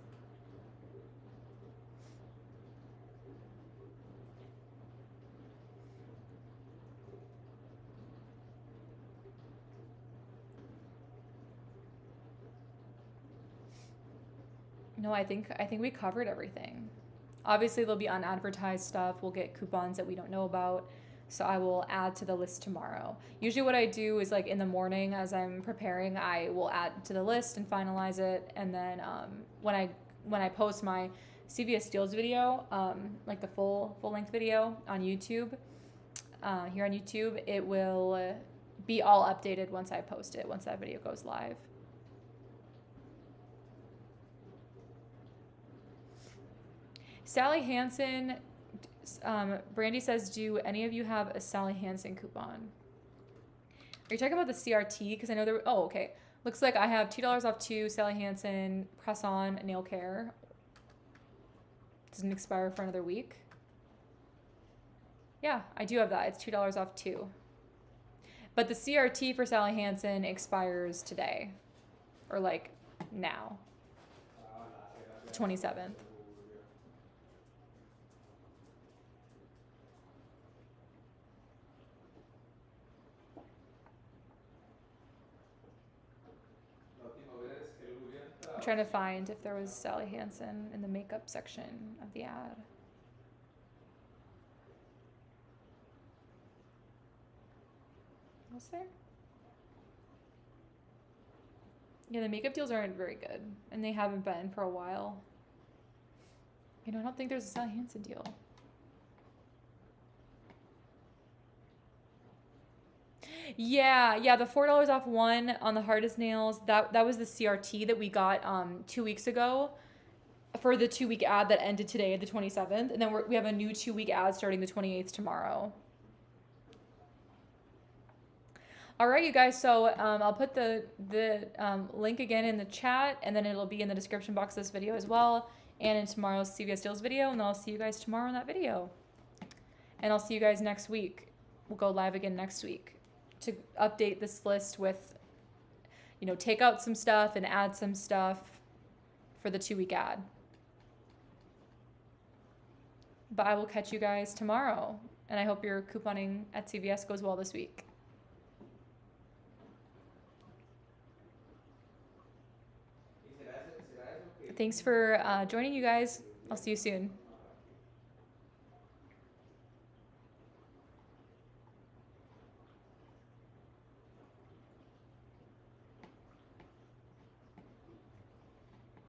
No, I think we covered everything. Obviously, there'll be unadvertised stuff. We'll get coupons that we don't know about. So I will add to the list tomorrow. Usually what I do is like in the morning as I'm preparing, I will add to the list and finalize it. And then when I post my CVS Deals video, like the full length video on YouTube, here on YouTube, it will be all updated once I post it, once that video goes live. Sally Hansen, Brandy says, do any of you have a Sally Hansen coupon? Are you talking about the CRT? Because I know there were, oh, okay. Looks like I have $2 off 2 Sally Hansen press-on nail care. Doesn't expire for another week. Yeah, I do have that. It's $2 off too. But the CRT for Sally Hansen expires today. Or like now. 27th. I'm trying to find if there was Sally Hansen in the makeup section of the ad. Was there? Yeah, the makeup deals aren't very good, and they haven't been for a while. You know, I don't think there's a Sally Hansen deal. Yeah, the $4 off one on the hardest nails. That was the CRT that we got 2 weeks ago for the 2-week ad that ended today, the 27th, and then we have a new 2-week ad starting the 28th tomorrow. All right, you guys. So I'll put the link again in the chat, and then it'll be in the description box of this video as well, and in tomorrow's CVS Deals video. And then I'll see you guys tomorrow in that video. And I'll see you guys next week. We'll go live again next week to update this list with, you know, take out some stuff and add some stuff for the 2-week ad. But I will catch you guys tomorrow, and I hope your couponing at CVS goes well this week. Thanks for joining, you guys. I'll see you soon.